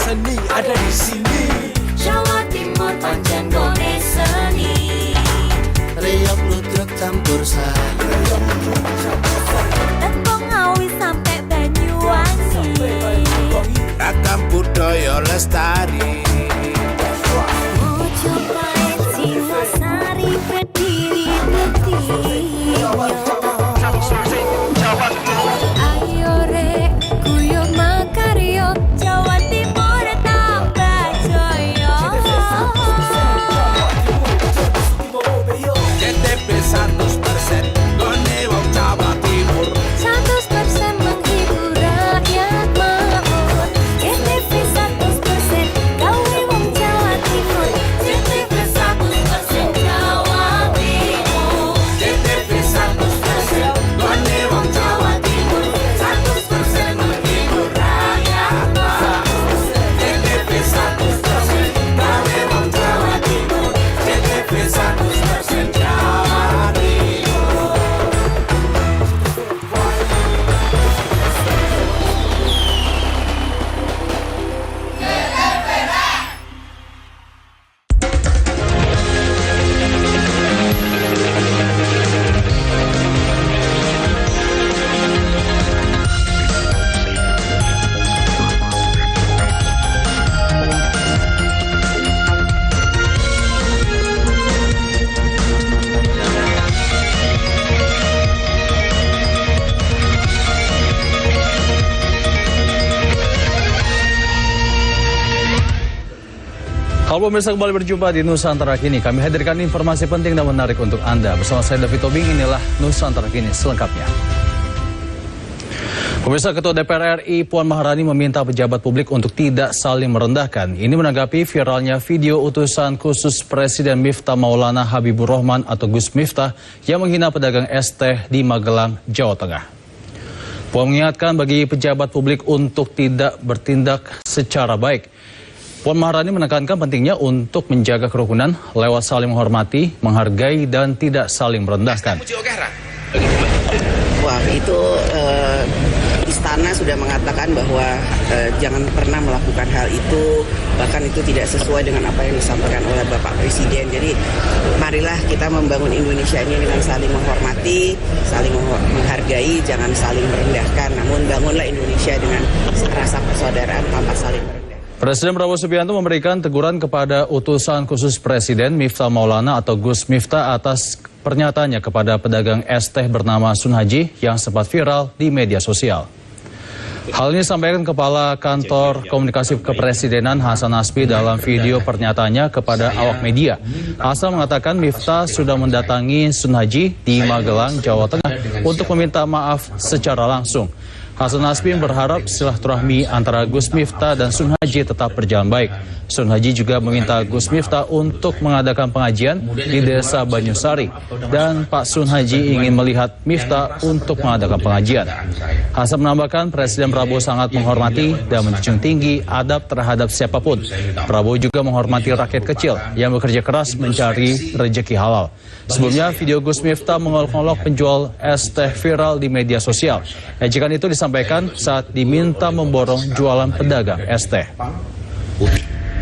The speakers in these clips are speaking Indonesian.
seni ada di sini. Jawa Timur pancen gone seni. Riok ludruk campur sari. Tembung Ngawi sampai Banyuwangi. Ragam budaya lestari. Mojopahit Singosari berdiri berdiri. Ayo rek guyub makaryo Jawa Timur tambah jaya. KTP 100% gone wong Jawa Timur. 100% menghibur rakyat makmur. KTP 100% gawe wong Jawa Timur. KTP 100% Jawa Timur. KTP 100% gone wong Jawa Timur. 100% menghibur rakyat makmur. KTP 100% gawe wong Jawa Timur. KTP 100% Jawa Timur. Halo pemirsa, kembali berjumpa di Nusantara Kini. Kami hadirkan informasi penting dan menarik untuk Anda. Bersama saya David Tobing, inilah Nusantara Kini selengkapnya. Pemirsa, Ketua DPR RI Puan Maharani meminta pejabat publik untuk tidak saling merendahkan. Ini menanggapi viralnya video utusan khusus Presiden Miftah Maulana Habibur Rahman atau Gus Miftah yang menghina pedagang es teh di Magelang, Jawa Tengah. Puan mengingatkan bagi pejabat publik untuk tidak bertindak secara baik. Puan Maharani menekankan pentingnya untuk menjaga kerukunan lewat saling menghormati, menghargai, dan tidak saling merendahkan. Wah, itu istana sudah mengatakan bahwa jangan pernah melakukan hal itu, bahkan itu tidak sesuai dengan apa yang disampaikan oleh Bapak Presiden. Jadi marilah kita membangun Indonesia ini dengan saling menghormati, saling menghargai, jangan saling merendahkan, namun bangunlah Indonesia dengan rasa persaudaraan tanpa saling merendahkan. Presiden Prabowo Subianto memberikan teguran kepada utusan khusus Presiden Miftah Maulana atau Gus Miftah atas pernyataannya kepada pedagang es teh bernama Sun Haji yang sempat viral di media sosial. Hal ini disampaikan Kepala Kantor Komunikasi Kepresidenan Hasan Nasbi dalam video pernyataannya kepada awak media. Hasan mengatakan Miftah sudah mendatangi Sun Haji di Magelang, Jawa Tengah untuk meminta maaf secara langsung. Hasan Nasbi berharap silaturahmi antara Gus Miftah dan Sun Haji tetap berjalan baik. Sun Haji juga meminta Gus Miftah untuk mengadakan pengajian di Desa Banyusari dan Pak Sun Haji ingin melihat Miftah untuk mengadakan pengajian. Hasan menambahkan Presiden Prabowo sangat menghormati dan menjunjung tinggi adab terhadap siapapun. Prabowo juga menghormati rakyat kecil yang bekerja keras mencari rezeki halal. Sebelumnya, video Gus Miftah mengolok-olok penjual es teh viral di media sosial. Ejekan itu disampaikan saat diminta memborong jualan pedagang es teh.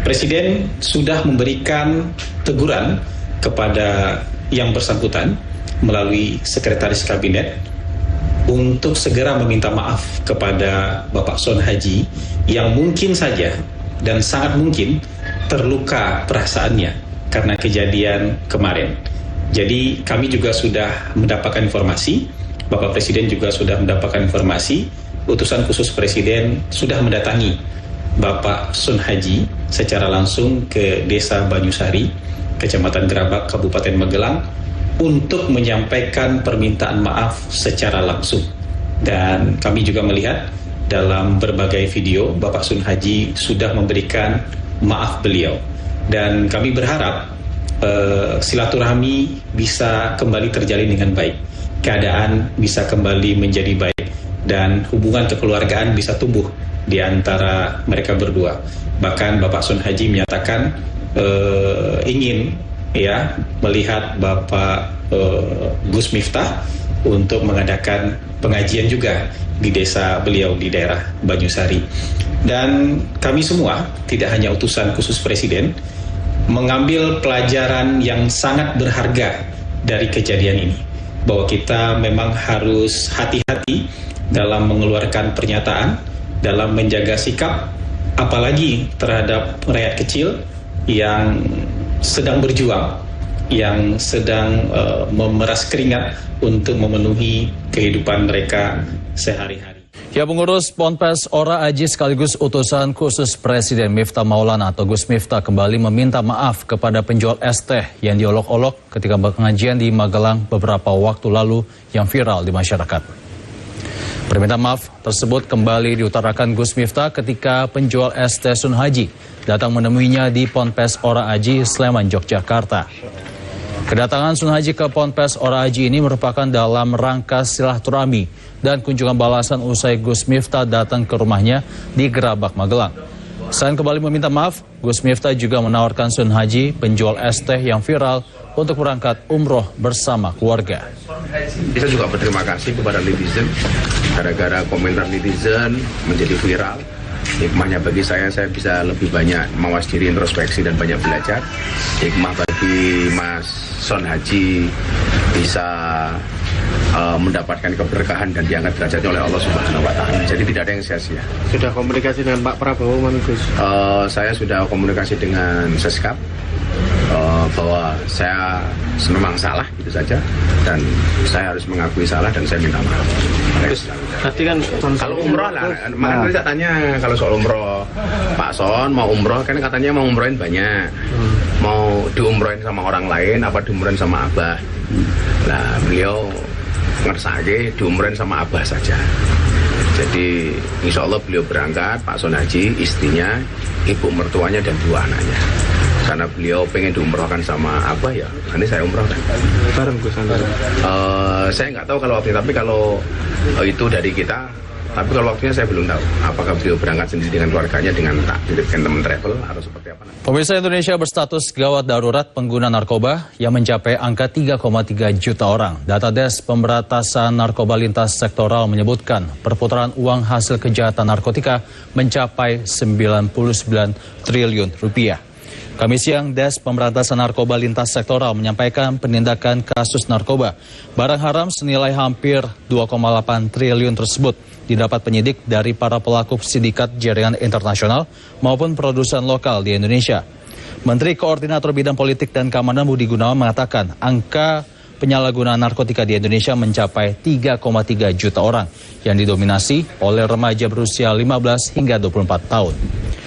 Presiden sudah memberikan teguran kepada yang bersangkutan melalui Sekretaris Kabinet untuk segera meminta maaf kepada Bapak Sun Haji yang mungkin saja dan sangat mungkin terluka perasaannya karena kejadian kemarin. Jadi kami juga sudah mendapatkan informasi, Bapak Presiden juga sudah mendapatkan informasi, utusan khusus Presiden sudah mendatangi Bapak Sun Haji secara langsung ke Desa Banyusari, Kecamatan Gerabak, Kabupaten Magelang, untuk menyampaikan permintaan maaf secara langsung. Dan kami juga melihat dalam berbagai video Bapak Sun Haji sudah memberikan maaf beliau. Dan kami berharap silaturahmi bisa kembali terjalin dengan baik, keadaan bisa kembali menjadi baik, dan hubungan kekeluargaan bisa tumbuh di antara mereka berdua. Bahkan Bapak Sun Haji menyatakan ingin melihat Bapak Gus Miftah untuk mengadakan pengajian juga di desa beliau di daerah Banyusari. Dan kami semua, tidak hanya utusan khusus Presiden, mengambil pelajaran yang sangat berharga dari kejadian ini, bahwa kita memang harus hati-hati dalam mengeluarkan pernyataan, dalam menjaga sikap, apalagi terhadap rakyat kecil yang sedang berjuang, yang sedang memeras keringat untuk memenuhi kehidupan mereka sehari-hari. Ya, pengurus Ponpes Ora Aji sekaligus utusan khusus Presiden Miftah Maulana atau Gus Miftah kembali meminta maaf kepada penjual es teh yang diolok-olok ketika pengajian di Magelang beberapa waktu lalu yang viral di masyarakat. Permintaan maaf tersebut kembali diutarakan Gus Miftah ketika penjual es teh Sun Haji datang menemuinya di Ponpes Ora Aji, Sleman, Yogyakarta. Kedatangan Sun Haji ke Ponpes Ora Aji ini merupakan dalam rangka silaturahmi dan kunjungan balasan usai Gus Miftah datang ke rumahnya di Gerabak, Magelang. Selain kembali meminta maaf, Gus Miftah juga menawarkan Sun Haji, penjual es teh yang viral, untuk berangkat umroh bersama keluarga. Kita juga berterima kasih kepada netizen, gara-gara komentar netizen menjadi viral. Hikmahnya bagi saya bisa lebih banyak mawas diri, introspeksi, dan banyak belajar. Hikmah bagi Mas Sun Haji bisa mendapatkan keberkahan dan diangkat derajatnya oleh Allah Subhanahu wa Ta'ala. Jadi tidak ada yang sia-sia. Sudah komunikasi dengan Pak Prabowo, Gus? Saya sudah komunikasi dengan Seskap bahwa saya memang salah gitu saja, dan saya harus mengakui salah dan saya minta maaf. Tadi kan kalau umroh lah, makanya saya tanya kalau soal umroh, Pak Son mau umroh kan katanya mau umrohin banyak, mau diumrohin sama orang lain apa diumrohin sama Abah. Nah beliau ngersake diumrohin sama Abah saja. Jadi insya Allah beliau berangkat, Pak Sun Haji, istrinya, ibu mertuanya dan 2 anaknya. Karena beliau pengen diumrohkan sama Abah, ya nanti saya umrohkan. Bareng Gus Anda? Saya nggak tahu kalau waktu, tapi kalau itu dari kita, tapi kalau waktunya saya belum tahu. Apakah beliau berangkat sendiri dengan keluarganya, dengan teman travel, atau seperti apa? Pemirsa, Indonesia berstatus gawat darurat pengguna narkoba yang mencapai angka 3,3 juta orang. Data Des Pemberantasan Narkoba Lintas Sektoral menyebutkan perputaran uang hasil kejahatan narkotika mencapai 99 triliun rupiah. Kamis siang, Des Pemberantasan Narkoba Lintas Sektoral menyampaikan penindakan kasus narkoba. Barang haram senilai hampir 2,8 triliun tersebut didapat penyidik dari para pelaku sindikat jaringan internasional maupun produsen lokal di Indonesia. Menteri Koordinator Bidang Politik dan Keamanan Budi Gunawan mengatakan angka penyalahgunaan narkotika di Indonesia mencapai 3,3 juta orang yang didominasi oleh remaja berusia 15 hingga 24 tahun.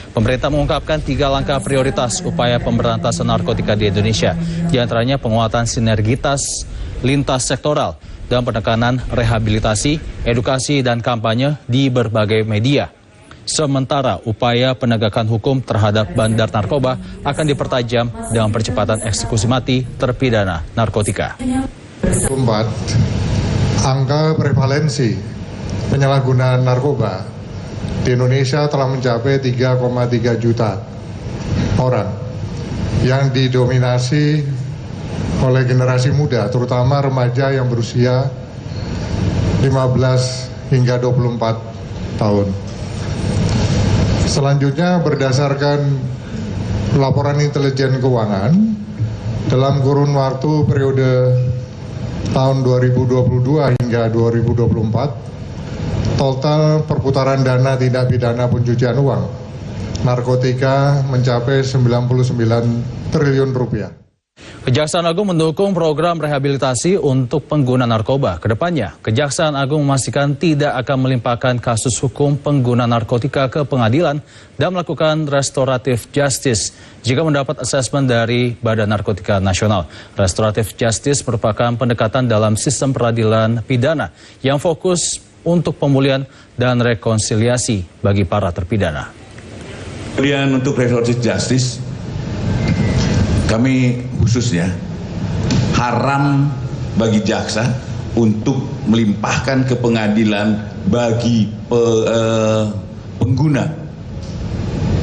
Pemerintah mengungkapkan 3 langkah prioritas upaya pemberantasan narkotika di Indonesia, di antaranya penguatan sinergitas lintas sektoral dan penekanan rehabilitasi, edukasi, dan kampanye di berbagai media. Sementara upaya penegakan hukum terhadap bandar narkoba akan dipertajam dengan percepatan eksekusi mati terpidana narkotika. 4, angka prevalensi penyalahgunaan narkoba di Indonesia telah mencapai 3,3 juta orang yang didominasi oleh generasi muda, terutama remaja yang berusia 15 hingga 24 tahun. Selanjutnya, berdasarkan laporan intelijen keuangan, dalam kurun waktu periode tahun 2022 hingga 2024, total perputaran dana tindak pidana pencucian uang narkotika mencapai 99 triliun rupiah. Kejaksaan Agung mendukung program rehabilitasi untuk pengguna narkoba. Kedepannya, Kejaksaan Agung memastikan tidak akan melimpahkan kasus hukum pengguna narkotika ke pengadilan dan melakukan restoratif justice jika mendapat asesmen dari Badan Narkotika Nasional. Restoratif justice merupakan pendekatan dalam sistem peradilan pidana yang fokus untuk pemulihan dan rekonsiliasi bagi para terpidana. Kemudian untuk restoratif justice, kami khususnya haram bagi jaksa untuk melimpahkan ke pengadilan bagi pengguna.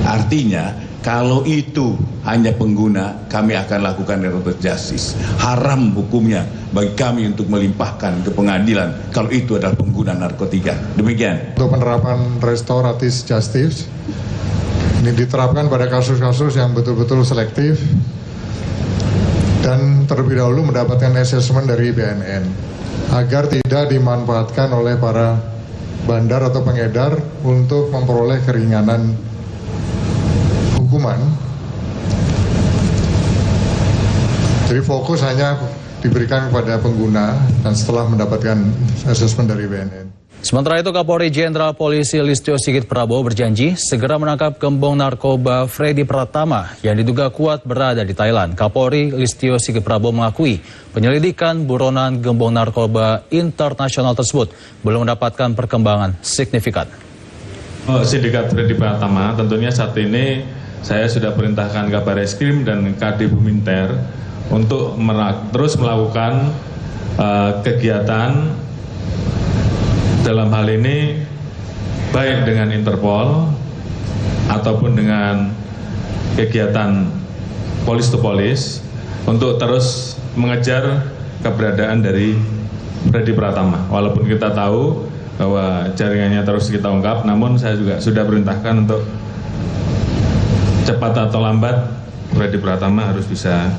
Artinya Kalau itu hanya pengguna, kami akan lakukan restoratif justice. Haram hukumnya bagi kami untuk melimpahkan ke pengadilan kalau itu adalah pengguna narkotika. Demikian. Untuk penerapan restoratif justice ini diterapkan pada kasus-kasus yang betul-betul selektif dan terlebih dahulu mendapatkan asesmen dari BNN agar tidak dimanfaatkan oleh para bandar atau pengedar untuk memperoleh keringanan hukuman. Jadi fokus hanya diberikan kepada pengguna dan setelah mendapatkan asesmen dari BNN. Sementara itu, Kapolri Jenderal Polisi Listio Sigit Prabowo berjanji segera menangkap gembong narkoba Freddy Pratama yang diduga kuat berada di Thailand. Kapolri Listio Sigit Prabowo mengakui penyelidikan buronan gembong narkoba internasional tersebut belum mendapatkan perkembangan signifikan. Sindikat Freddy Pratama tentunya saat ini saya sudah perintahkan Kabar Eskrim dan KD Buminter untuk terus melakukan kegiatan dalam hal ini baik dengan Interpol ataupun dengan kegiatan polis to polis untuk terus mengejar keberadaan dari Freddy Pratama. Walaupun kita tahu bahwa jaringannya terus kita ungkap, namun saya juga sudah perintahkan untuk cepat atau lambat Freddy Pratama harus bisa.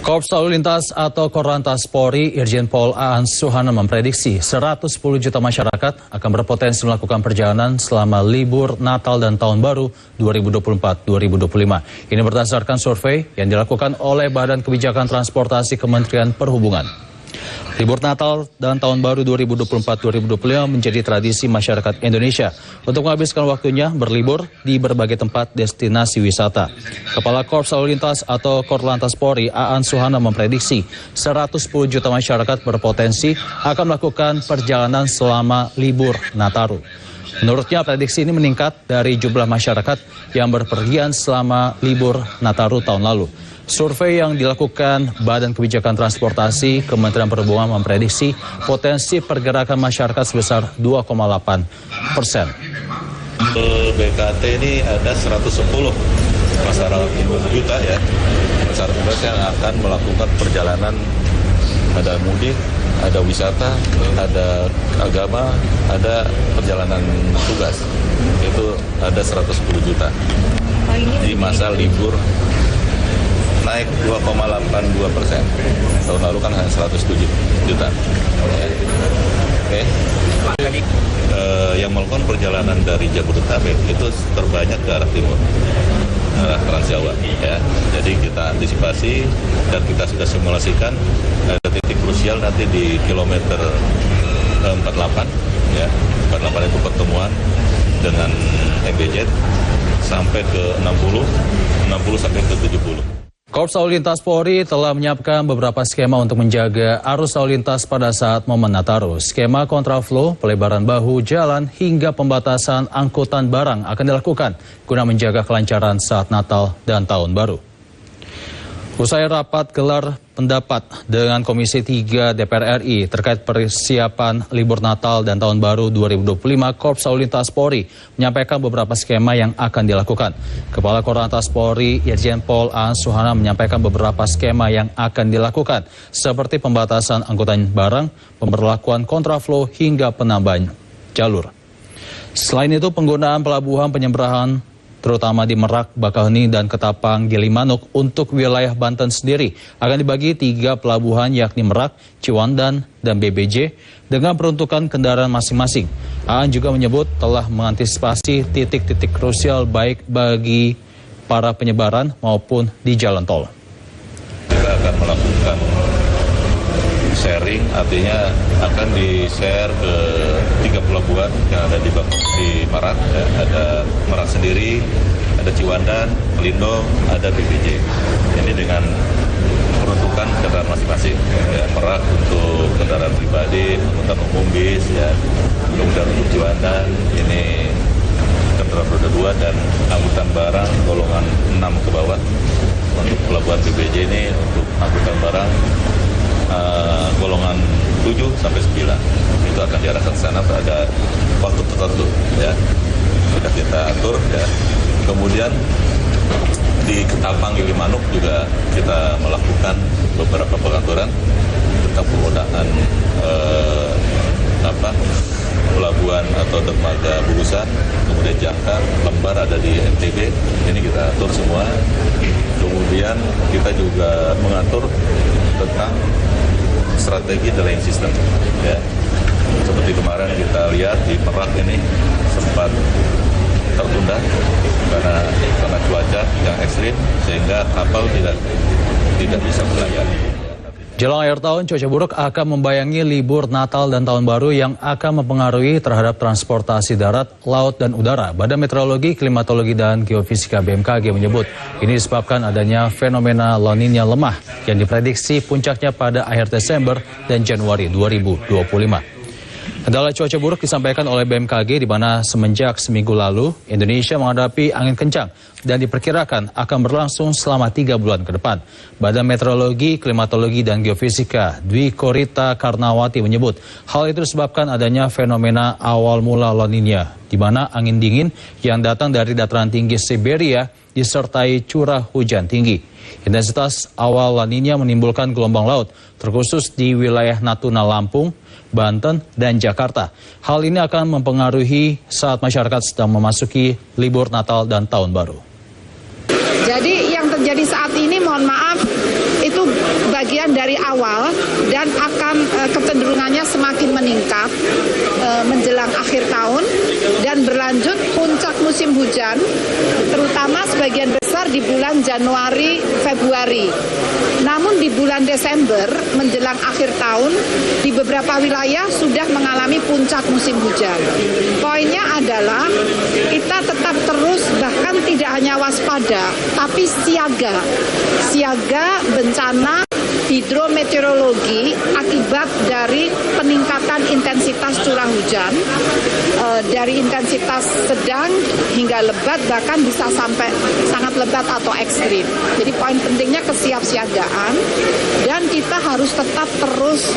Korps Lalu Lintas atau Korlantas Polri Irjen Pol Aan Suhana memprediksi 110 juta masyarakat akan berpotensi melakukan perjalanan selama libur Natal dan Tahun Baru 2024-2025. Ini berdasarkan survei yang dilakukan oleh Badan Kebijakan Transportasi Kementerian Perhubungan. Libur Natal dan Tahun Baru 2024-2025 menjadi tradisi masyarakat Indonesia untuk menghabiskan waktunya berlibur di berbagai tempat destinasi wisata. Kepala Korps Lalu Lintas atau Korlantas Polri Aan Suhana memprediksi 110 juta masyarakat berpotensi akan melakukan perjalanan selama libur Nataru. Menurutnya, prediksi ini meningkat dari jumlah masyarakat yang berpergian selama libur Nataru tahun lalu. Survei yang dilakukan Badan Kebijakan Transportasi Kementerian Perhubungan memprediksi potensi pergerakan masyarakat sebesar 2,8%. BKT ini ada 110 masyarakat juta ya, masyarakat yang akan melakukan perjalanan, ada mudik, ada wisata, ada agama, ada perjalanan tugas. Itu ada 110 juta di masa libur, naik 2,82%. Tahun lalu kan hanya 107 juta. Oke. Yang melakukan perjalanan dari Jabodetabek itu terbanyak ke arah timur, arah Trans Jawa. Ya. Jadi kita antisipasi dan kita sudah simulasikan ada titik krusial nanti di kilometer 48. Ya. 48 itu pertemuan dengan MBZ sampai ke 60 sampai ke 70. Korps Lalu Lintas Polri telah menyiapkan beberapa skema untuk menjaga arus lalu lintas pada saat momen Nataru. Skema kontraflow, pelebaran bahu jalan, hingga pembatasan angkutan barang akan dilakukan guna menjaga kelancaran saat Natal dan Tahun Baru. Usai rapat gelar pendapat dengan Komisi 3 DPR RI terkait persiapan libur Natal dan Tahun Baru 2025, Korps Lalu Lintas Polri menyampaikan beberapa skema yang akan dilakukan. Kepala Korlantas Polri Irjen Pol Aan Suhana menyampaikan beberapa skema yang akan dilakukan, seperti pembatasan angkutan barang, pemberlakuan kontraflow, hingga penambahan jalur. Selain itu, penggunaan pelabuhan penyeberangan terutama di Merak, Bakauheni, dan Ketapang, Gilimanuk untuk wilayah Banten sendiri akan dibagi 3 pelabuhan, yakni Merak, Ciwandan, dan BBJ dengan peruntukan kendaraan masing-masing. Aan juga menyebut telah mengantisipasi titik-titik krusial baik bagi para penyebaran maupun di jalan tol. Kita akan melakukan sharing, artinya akan di-share ke 3 pelabuhan yang ada di Merak, ya. Ada Merak sendiri, ada Ciwandan, Pelindo, ada BBJ. Ini dengan peruntukan kendaraan masing-masing. Ya, Merak untuk kendaraan pribadi, angkutan umum bis, ya. Kemudian untuk Ciwandan ini kendaraan roda 2 dan angkutan barang golongan 6 ke bawah. Untuk pelabuhan BBJ ini untuk angkutan barang golongan 7 sampai 9 itu akan diarahkan ke sana pada waktu tertentu, ya. Sudah kita atur, ya. Kemudian di Ketapang Gilimanuk juga kita melakukan beberapa pengaturan tentang penggunaan pelabuhan atau dermaga Bugusan, kemudian Jangkar, Lembar ada di NTB, ini kita atur semua. Kemudian kita juga mengatur tentang strategi delaying system. Ya. Seperti kemarin kita lihat di Merak ini sempat tertunda karena cuaca yang ekstrim sehingga kapal tidak bisa berlayar. Jelang akhir tahun, cuaca buruk akan membayangi libur Natal dan Tahun Baru yang akan mempengaruhi terhadap transportasi darat, laut, dan udara. Badan Meteorologi, Klimatologi, dan Geofisika BMKG menyebut ini disebabkan adanya fenomena La Nina lemah yang diprediksi puncaknya pada akhir Desember dan Januari 2025. Kendala cuaca buruk disampaikan oleh BMKG di mana semenjak seminggu lalu Indonesia menghadapi angin kencang dan diperkirakan akan berlangsung selama 3 bulan ke depan. Badan Meteorologi, Klimatologi, dan Geofisika Dwi Korita Karnawati menyebut hal itu disebabkan adanya fenomena awal mula La Nina di mana angin dingin yang datang dari dataran tinggi Siberia disertai curah hujan tinggi. Intensitas awal La Nina menimbulkan gelombang laut terkhusus di wilayah Natuna, Lampung, Banten, dan Jakarta. Hal ini akan mempengaruhi saat masyarakat sedang memasuki libur Natal dan Tahun Baru. Jadi yang terjadi saat ini mohon maaf itu bagian dari awal dan akan kecenderungannya semakin meningkat menjelang akhir tahun dan berlanjut puncak musim hujan terutama sebagian besar di bulan Januari, Februari. Namun di bulan Desember menjelang akhir tahun di beberapa wilayah sudah mengalami puncak musim hujan. Poinnya adalah kita tetap terus bahkan tidak hanya waspada tapi siaga bencana hidrometeorologi akibat dari peningkatan intensitas curah hujan dari intensitas sedang hingga lebat bahkan bisa sampai sangat lebat atau ekstrim. Jadi poin pentingnya kesiapsiagaan dan kita harus tetap terus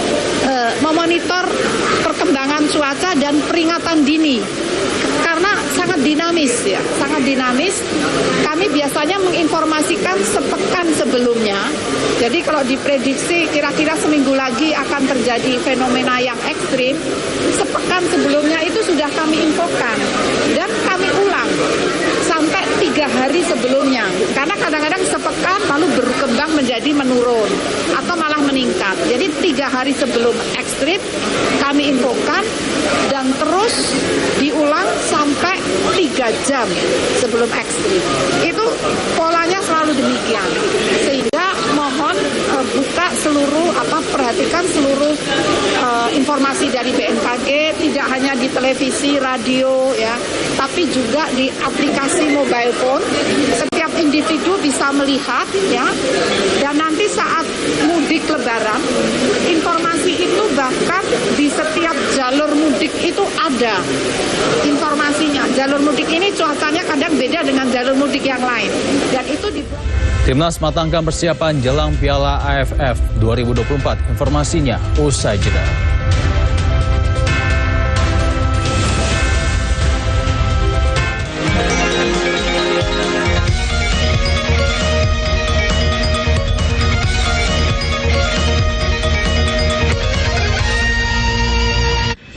memonitor perkembangan cuaca dan peringatan dini. Karena sangat dinamis ya, sangat dinamis. Kami biasanya menginformasikan sepekan sebelumnya. Jadi kalau diprediksi kira-kira seminggu lagi akan terjadi fenomena yang ekstrim, sepekan sebelumnya itu sudah kami infokan dan kami ulang sampai 3 hari sebelumnya. Karena kadang-kadang sepekan lalu berkembang menjadi menurun atau malah meningkat. Jadi 3 hari sebelum ekstrim kami infokan dan terus diulang sampai 3 jam sebelum ekstrim. Itu polanya selalu demikian. Sehingga mohon perhatikan seluruh informasi dari BMKG tidak hanya di televisi, radio ya, tapi juga di aplikasi mobile phone. Setiap individu bisa melihat ya. Dan nanti saat mudik Lebaran, informasi itu bahkan di setiap jalur mudik itu ada informasinya. Jalur mudik ini cuacanya kadang beda dengan jalur mudik yang lain. Dan itu Timnas matangkan persiapan jelang Piala AFF 2024. Informasinya usai jeda.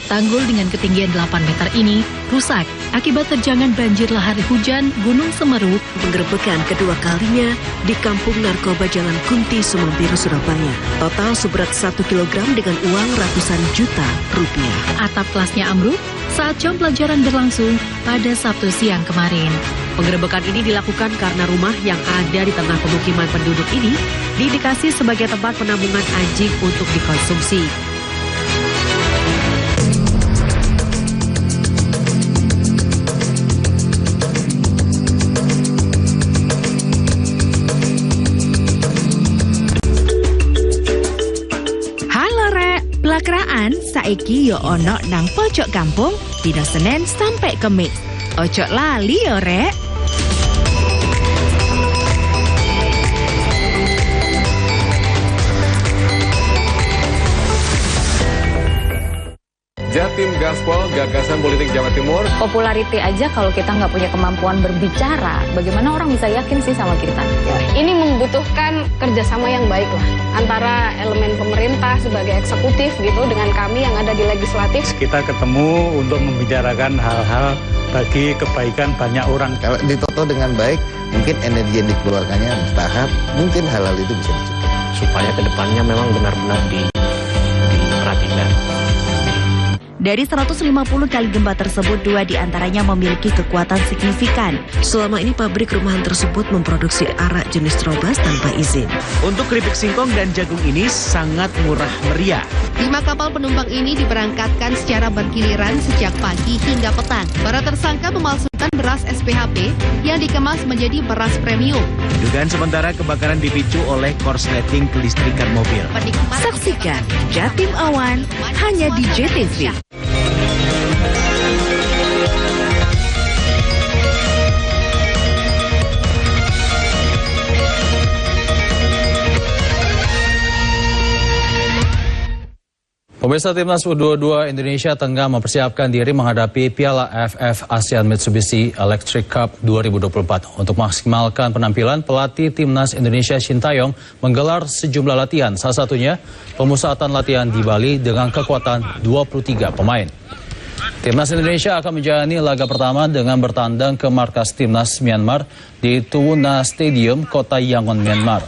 Tanggul dengan ketinggian 8 meter ini rusak akibat terjangan banjir lahar hujan Gunung Semeru. Penggerebekan kedua kalinya di Kampung Narkoba Jalan Kunti, Sumambiru, Surabaya. Total seberat 1 kilogram dengan uang ratusan juta rupiah. Atap kelasnya ambruk saat jam pelajaran berlangsung pada Sabtu siang kemarin. Penggerebekan ini dilakukan karena rumah yang ada di tengah pemukiman penduduk ini diindikasi sebagai tempat penampungan anjing untuk dikonsumsi. Pelakraan saiki yo ono nang pojok kampung dina Senin sampai Kemis. Ojo lali yo rek. Jatim Gaspol, Gagasan Politik Jawa Timur. Populariti aja kalau kita nggak punya kemampuan berbicara, bagaimana orang bisa yakin sih sama kita? Ini membutuhkan kerjasama yang baik lah antara elemen pemerintah sebagai eksekutif gitu dengan kami yang ada di legislatif. Kita ketemu untuk membicarakan hal-hal bagi kebaikan banyak orang. Kalau ditoto dengan baik, mungkin energi yang dikeluarkannya bertahap, mungkin hal-hal itu bisa dicegah. Supaya kedepannya memang benar-benar diperhatikan. Dari 150 kali gempa tersebut, 2 diantaranya memiliki kekuatan signifikan. Selama ini pabrik rumahan tersebut memproduksi arak jenis Trobas tanpa izin. Untuk keripik singkong dan jagung ini sangat murah meriah. 5 kapal penumpang ini diberangkatkan secara bergiliran sejak pagi hingga petang. Para tersangka memalsukan beras SPHP yang dikemas menjadi beras premium. Dugaan sementara kebakaran dipicu oleh korsleting kelistrikan mobil. Saksikan Jatim Awan hanya di JTV. Pemirsa, Timnas U22 Indonesia tengah mempersiapkan diri menghadapi Piala AFF ASEAN Mitsubishi Electric Cup 2024. Untuk maksimalkan penampilan, pelatih Timnas Indonesia Shin Tae-yong menggelar sejumlah latihan. Salah satunya pemusatan latihan di Bali dengan kekuatan 23 pemain. Timnas Indonesia akan menjalani laga pertama dengan bertandang ke markas Timnas Myanmar di Tuwuna Stadium, kota Yangon, Myanmar.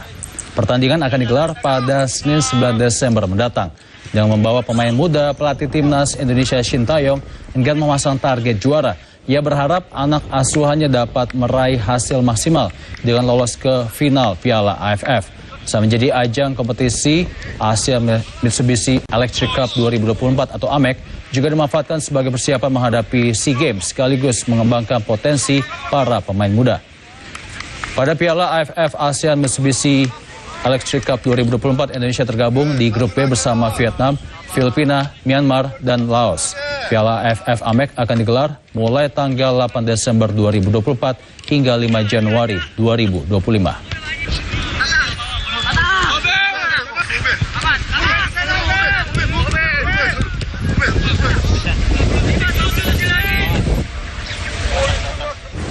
Pertandingan akan digelar pada Senin 9 Desember mendatang. Dengan membawa pemain muda, pelatih Timnas Indonesia Shin Tae-yong enggan memasang target juara. Ia berharap anak asuhannya dapat meraih hasil maksimal dengan lolos ke final Piala AFF. Saat menjadi ajang kompetisi ASEAN Mitsubishi Electric Cup 2024 atau AMEC juga dimanfaatkan sebagai persiapan menghadapi SEA Games sekaligus mengembangkan potensi para pemain muda. Pada Piala AFF ASEAN Mitsubishi Electric Cup 2024, Indonesia tergabung di grup B bersama Vietnam, Filipina, Myanmar, dan Laos. Piala AFF AMEC akan digelar mulai tanggal 8 Desember 2024 hingga 5 Januari 2025.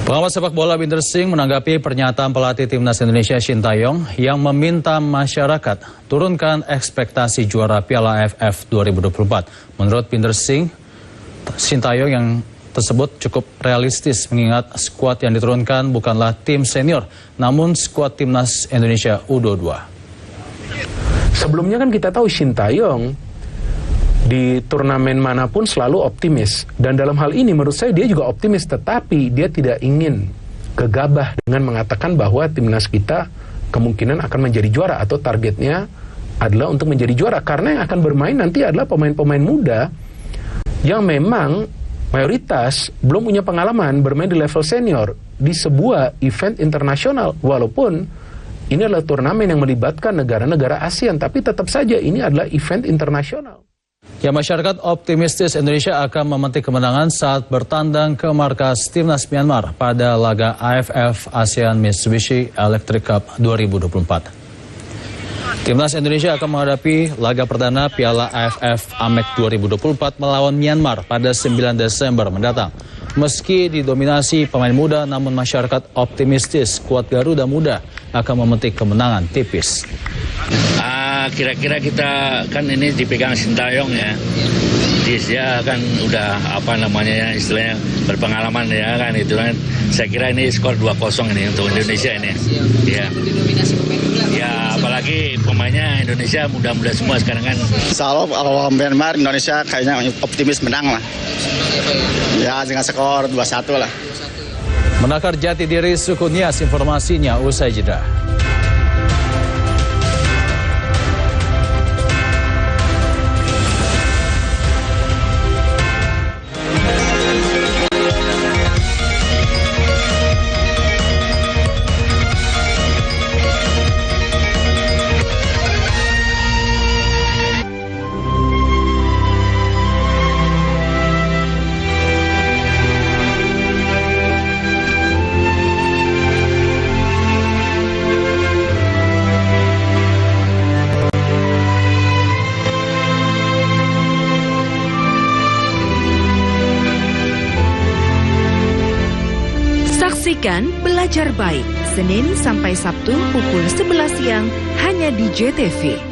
Pengamat sepak bola Binder Singh menanggapi pernyataan pelatih Timnas Indonesia Shin Tae-yong yang meminta masyarakat turunkan ekspektasi juara Piala AFF 2024. Menurut Binder Singh, Shin Tae-yong yang tersebut cukup realistis mengingat skuad yang diturunkan bukanlah tim senior, namun skuad Timnas Indonesia U22. Sebelumnya kan kita tahu Shin Tae-yong di turnamen manapun selalu optimis. Dan dalam hal ini menurut saya dia juga optimis, tetapi dia tidak ingin gegabah dengan mengatakan bahwa timnas kita kemungkinan akan menjadi juara atau targetnya adalah untuk menjadi juara. Karena yang akan bermain nanti adalah pemain-pemain muda yang memang mayoritas belum punya pengalaman bermain di level senior di sebuah event internasional. Walaupun ini adalah turnamen yang melibatkan negara-negara ASEAN, tapi tetap saja ini adalah event internasional. Ya, masyarakat optimistis Indonesia akan memetik kemenangan saat bertandang ke markas Timnas Myanmar pada laga AFF ASEAN Mitsubishi Electric Cup 2024. Timnas Indonesia akan menghadapi laga perdana Piala AFF AMEC 2024 melawan Myanmar pada 9 Desember mendatang. Meski didominasi pemain muda, namun masyarakat optimistis skuad Garuda Muda akan memetik kemenangan tipis. Kira-kira kita kan ini dipegang Shin Tae-yong ya. Dia kan udah istilahnya berpengalaman ya kan itu kan. Saya kira ini skor 2-0 ini untuk Indonesia ini. Ya. Ya apalagi pemainnya Indonesia muda-muda semua sekarang kan. Kalau Myanmar Indonesia kayaknya optimis menang lah. Ya dengan skor 2-1 lah. Menakar jati diri suku Nias, informasinya usai jeda. Saksikan Belajar Baik, Senin sampai Sabtu pukul 11 siang hanya di JTV.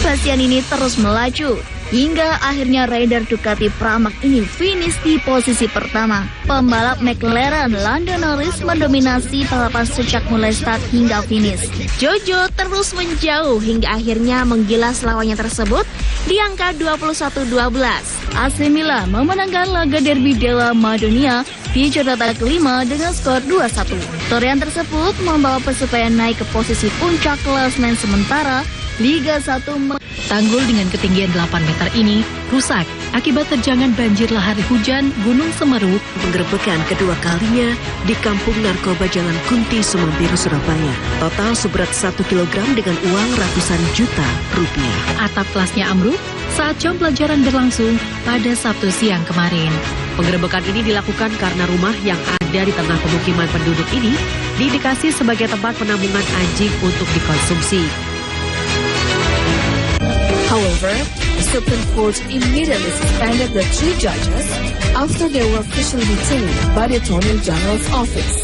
Bastian ini terus melaju hingga akhirnya rider Ducati Pramac ini finish di posisi pertama. Pembalap McLaren Lando Norris mendominasi balapan sejak mulai start hingga finish. Jojo terus menjauh hingga akhirnya menggilas lawannya tersebut di angka 21-12. AC Milan memenangkan laga derby della Madonia di jornada kelima dengan skor 2-1. Torehan tersebut membawa Persebaya naik ke posisi puncak klasemen sementara Liga 1. Tanggul dengan ketinggian 8 meter ini rusak akibat terjangan banjir lahar hujan Gunung Semeru. Penggerebekan kedua kalinya di Kampung Narkoba Jalan Kunti Sumambiru, Surabaya. Total seberat 1 kilogram dengan uang ratusan juta rupiah. Atap kelasnya ambruk saat jam pelajaran berlangsung pada Sabtu siang kemarin. Penggerebekan ini dilakukan karena rumah yang ada di tengah pemukiman penduduk ini diindikasi sebagai tempat penampungan anjing untuk dikonsumsi. However, the Supreme Court immediately suspended the 3 judges after they were officially detained by the Attorney General's office.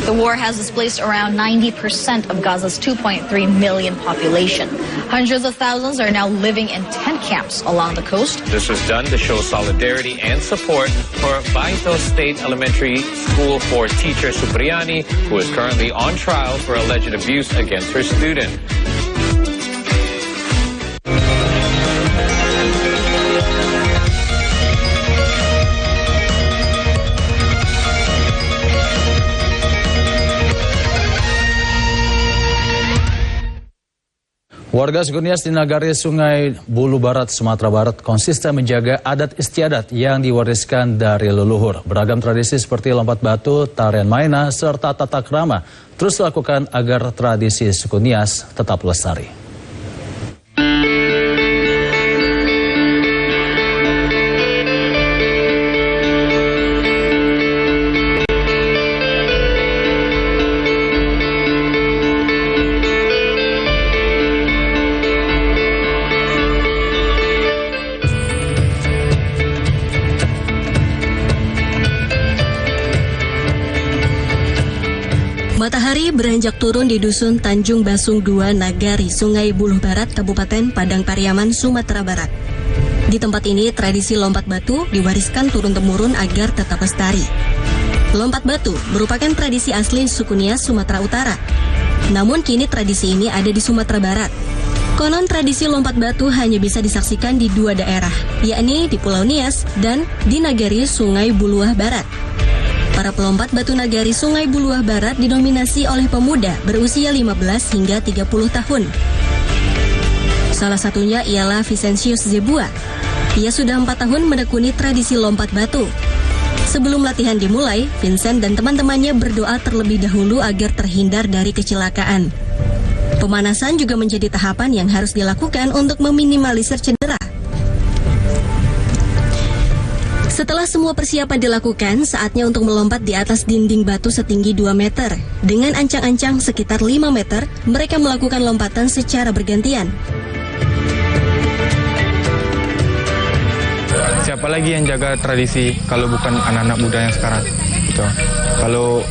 The war has displaced around 90% of Gaza's 2.3 million population. Hundreds of thousands are now living in tent camps along the coast. This was done to show solidarity and support for Baito State Elementary School for teacher Supriani, who is currently on trial for alleged abuse against her student. Warga suku Nias di Nagari Sungai Bulu Barat, Sumatera Barat konsisten menjaga adat istiadat yang diwariskan dari leluhur. Beragam tradisi seperti lompat batu, tarian maina, serta tata krama terus dilakukan agar tradisi suku Nias tetap lestari. Matahari beranjak turun di Dusun Tanjung Basung 2 Nagari, Sungai Buluh Barat, Kabupaten Padang Pariaman, Sumatera Barat. Di tempat ini, tradisi lompat batu diwariskan turun-temurun agar tetap lestari. Lompat batu merupakan tradisi asli suku Nias, Sumatera Utara. Namun kini tradisi ini ada di Sumatera Barat. Konon tradisi lompat batu hanya bisa disaksikan di 2 daerah, yakni di Pulau Nias dan di Nagari Sungai Buluah Barat. Para pelompat batu Nagari Sungai Buluah Barat didominasi oleh pemuda berusia 15 hingga 30 tahun. Salah satunya ialah Vicentius Zebua. Ia sudah 4 tahun menekuni tradisi lompat batu. Sebelum latihan dimulai, Vincent dan teman-temannya berdoa terlebih dahulu agar terhindar dari kecelakaan. Pemanasan juga menjadi tahapan yang harus dilakukan untuk meminimalisir cedera. Setelah semua persiapan dilakukan, saatnya untuk melompat di atas dinding batu setinggi 2 meter. Dengan ancang-ancang sekitar 5 meter, mereka melakukan lompatan secara bergantian. Siapa lagi yang jaga tradisi kalau bukan anak-anak muda yang sekarang? Gitu. Kalau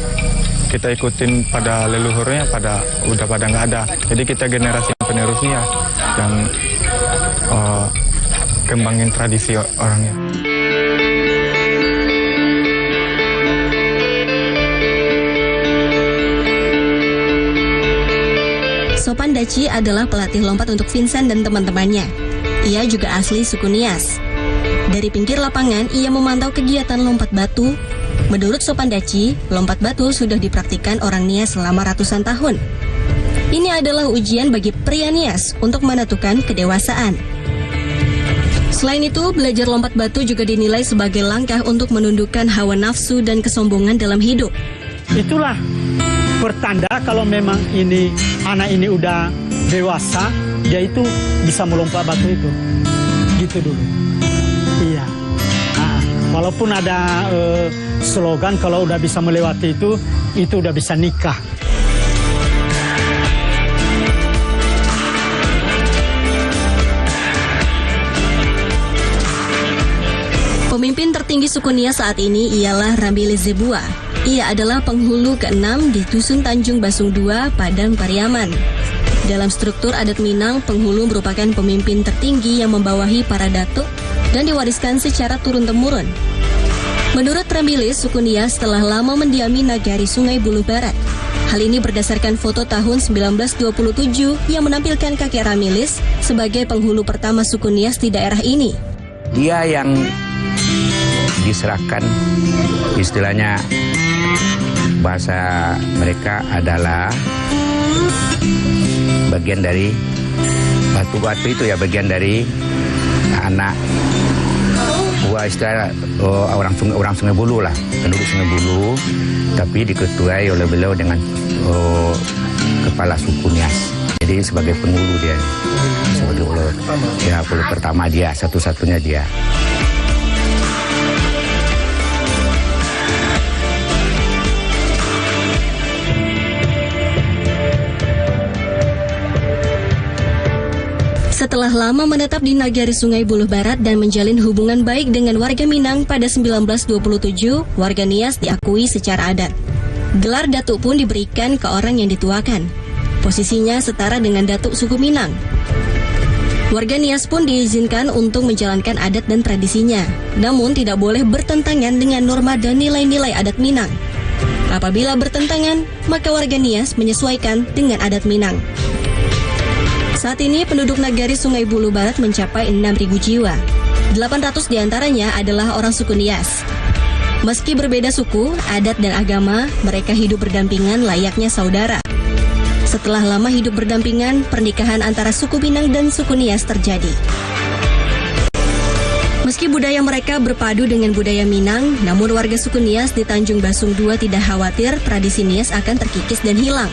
kita ikutin pada leluhurnya, udah pada nggak ada. Jadi kita generasi penerusnya yang kembangin tradisi orangnya. Sopan Daci adalah pelatih lompat untuk Vincent dan teman-temannya. Ia juga asli suku Nias. Dari pinggir lapangan, ia memantau kegiatan lompat batu. Menurut Sopan Daci, lompat batu sudah dipraktikkan orang Nias selama ratusan tahun. Ini adalah ujian bagi pria Nias untuk menentukan kedewasaan. Selain itu, belajar lompat batu juga dinilai sebagai langkah untuk menundukkan hawa nafsu dan kesombongan dalam hidup. Itulah pertanda kalau memang ini anak ini udah dewasa, dia itu bisa melompat batu itu. Gitu dulu. Iya. Nah, walaupun ada slogan kalau udah bisa melewati itu udah bisa nikah. Pemimpin tertinggi suku Nias saat ini ialah Rambile Zebua. Ia adalah penghulu ke-6 di Dusun Tanjung Basung 2, Padang Pariaman. Dalam struktur adat Minang, penghulu merupakan pemimpin tertinggi yang membawahi para datuk dan diwariskan secara turun-temurun. Menurut Ramilis, suku Nias telah lama mendiami Nagari Sungai Buluh Barat. Hal ini berdasarkan foto tahun 1927 yang menampilkan kakek Ramilis sebagai penghulu pertama suku Nias di daerah ini. Dia yang diserahkan, istilahnya bahasa mereka adalah bagian dari batu-batu itu ya, bagian dari anak istilah orang Sungai Buluh lah, penduduk Sungai Buluh, tapi diketuai oleh beliau dengan kepala suku Nias. Jadi sebagai penghulu dia, sebagai penghulu pertama dia, satu-satunya dia. Setelah lama menetap di Nagari Sungai Buluh Barat dan menjalin hubungan baik dengan warga Minang pada 1927, warga Nias diakui secara adat. Gelar datuk pun diberikan ke orang yang dituakan. Posisinya setara dengan datuk suku Minang. Warga Nias pun diizinkan untuk menjalankan adat dan tradisinya, namun tidak boleh bertentangan dengan norma dan nilai-nilai adat Minang. Apabila bertentangan, maka warga Nias menyesuaikan dengan adat Minang. Saat ini penduduk Nagari Sungai Buluh Barat mencapai 6.000 jiwa. 800 diantaranya adalah orang suku Nias. Meski berbeda suku, adat dan agama, mereka hidup berdampingan layaknya saudara. Setelah lama hidup berdampingan, pernikahan antara suku Minang dan suku Nias terjadi. Meski budaya mereka berpadu dengan budaya Minang, namun warga suku Nias di Tanjung Basung 2 tidak khawatir tradisi Nias akan terkikis dan hilang.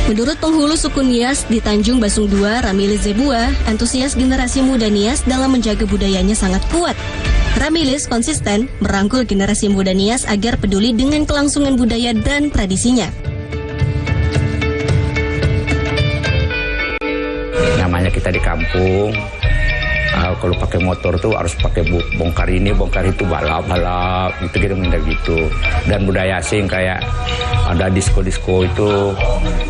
Menurut penghulu suku Nias di Tanjung Basung 2, Ramilis Zebua, antusias generasi muda Nias dalam menjaga budayanya sangat kuat. Ramilis konsisten merangkul generasi muda Nias agar peduli dengan kelangsungan budaya dan tradisinya. Namanya kita di kampung, kalau pakai motor tuh harus pakai bongkar ini, bongkar itu, balap, gitu. Dan budaya asing kayak ada disko-disko itu,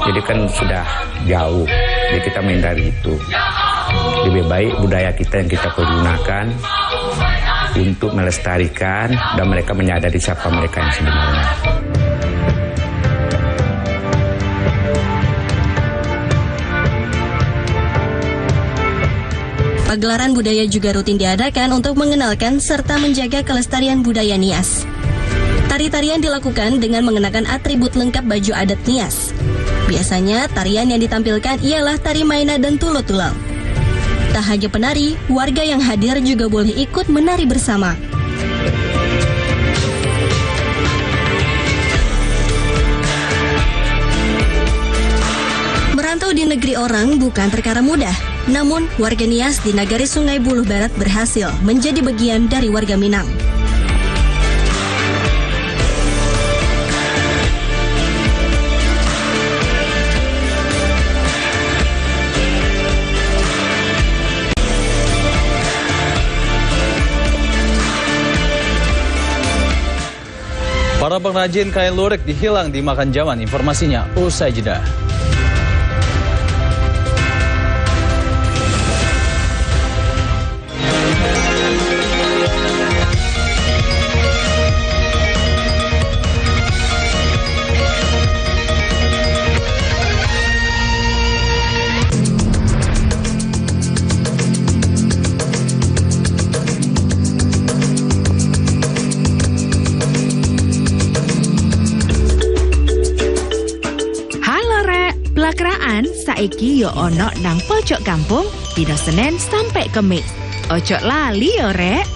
jadi kan sudah jauh, jadi kita menghindari itu. Lebih baik budaya kita yang kita pergunakan untuk melestarikan dan mereka menyadari siapa mereka yang sebenarnya. Pagelaran budaya juga rutin diadakan untuk mengenalkan serta menjaga kelestarian budaya Nias. Tari-tarian dilakukan dengan mengenakan atribut lengkap baju adat Nias. Biasanya tarian yang ditampilkan ialah tari maina dan tulo-tulau. Tak hanya penari, warga yang hadir juga boleh ikut menari bersama. Merantau di negeri orang bukan perkara mudah. Namun, warga Nias di Nagari Sungai Buluh Barat berhasil menjadi bagian dari warga Minang. Para pengrajin kain lurik dihilang dimakan zaman. Informasinya usai jeda. Pelakraan saiki yo ono nang pojok kampung dina Senin sampai Kemis. Ojo lali yo rek.